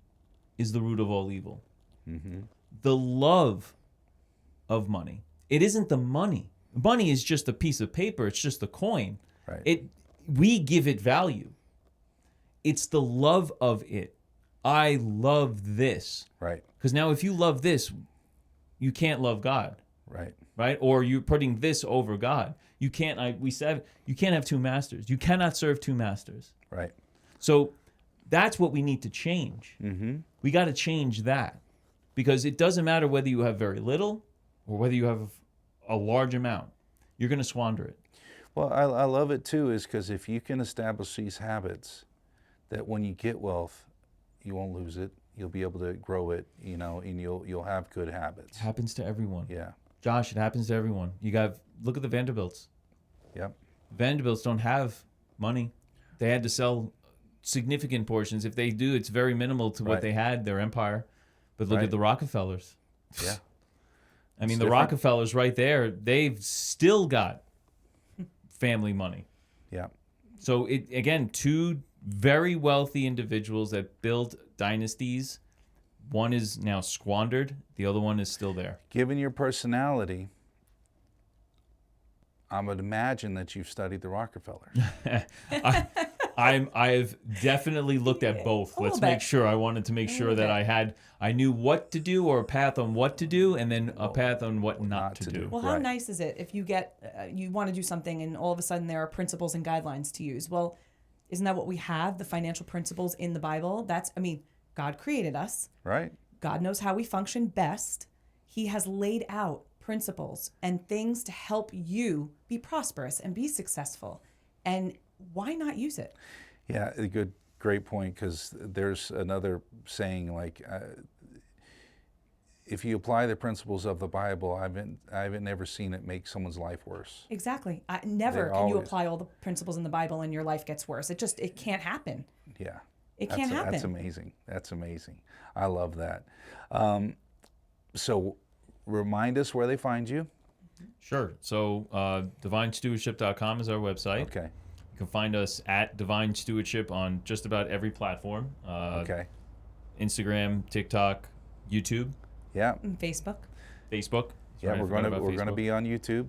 is the root of all evil. Mm-hmm. The love of money. It isn't the money. Money is just a piece of paper. It's just a coin. Right. we give it value. It's the love of it. I love this. Right. Because now if you love this, you can't love God, Right. right? Or you're putting this over God. You can't, we said, you can't have two masters. You cannot serve two masters. Right. So that's what we need to change. Mm-hmm. We got to change that. Because it doesn't matter whether you have very little or whether you have a large amount. You're going to squander it. Well, I love it too, is because if you can establish these habits, that when you get wealth, you won't lose it. You'll be able to grow it, you know, and you'll have good habits. It happens to everyone. Yeah. Josh, it happens to everyone. Look at the Vanderbilts. Yep. Vanderbilts don't have money. They had to sell significant portions. If they do, it's very minimal to what Right. they had, their empire. But look Right. at the Rockefellers. Yeah. I mean, It's the different. Rockefellers right there, they've still got family money. Yeah. So it again, two very wealthy individuals that built dynasties. One is now squandered. The other one is still there. Given your personality, I would imagine that you've studied the Rockefellers. I've definitely looked at both. A Let's little make bit. sure. I wanted to make sure that I knew what to do, or a path on what to do, and then a path on what not to do. Well, how Right. nice is it if you get you want to do something and all of a sudden there are principles and guidelines to use? Well, isn't that what we have? The financial principles in the Bible. God created us. Right. God knows how we function best. He has laid out principles and things to help you be prosperous and be successful. And why not use it? Yeah, great point, because there's another saying like, if you apply the principles of the Bible, I haven't never seen it make someone's life worse. Exactly. Never They can you always- apply all the principles in the Bible and your life gets worse. It can't happen. Yeah. It can't happen. That's amazing. That's amazing. I love that. So remind us where they find you. Sure. So divinestewardship.com is our website. Okay. You can find us at Divine Stewardship on just about every platform. Okay. Instagram, TikTok, YouTube, Yeah. And Facebook. Facebook. Yeah, Sorry, I forgot about we're gonna Facebook. be on YouTube.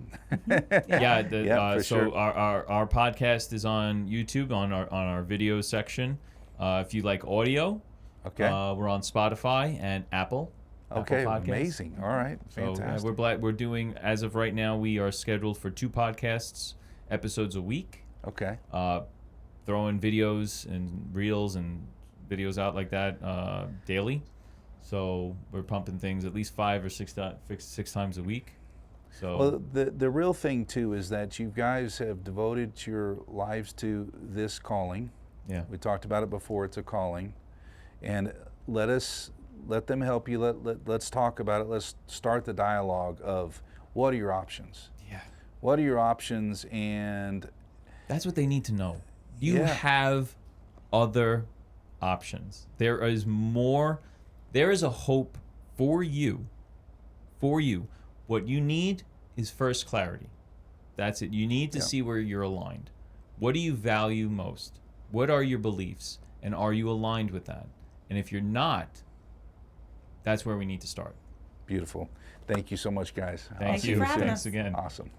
Yeah, for so sure. our podcast is on YouTube on our video section. If you like audio, Okay. we're on Spotify and Apple. Okay. Podcasts. Amazing. All right. So Fantastic. we're doing, as of right now, we are scheduled for 2 podcasts episodes a week. Okay. Throwing videos and reels and videos out like that daily. So we're pumping things at least 5 or 6 times a week. So Well, the real thing too is that you guys have devoted your lives to this calling. yeah, We talked about it before. It's a calling, and let them help you. Let's talk about it. Let's start the dialogue of what are your options. yeah. What are your options? And That's what they need to know. You Yeah. have other options. There is more. There is a hope for you. For you. What you need is first clarity. That's it. You need to Yeah. see where you're aligned. What do you value most? What are your beliefs? And are you aligned with that? And if you're not, that's where we need to start. beautiful. Thank you so much, guys. Thank you for having Thanks us. again. Awesome.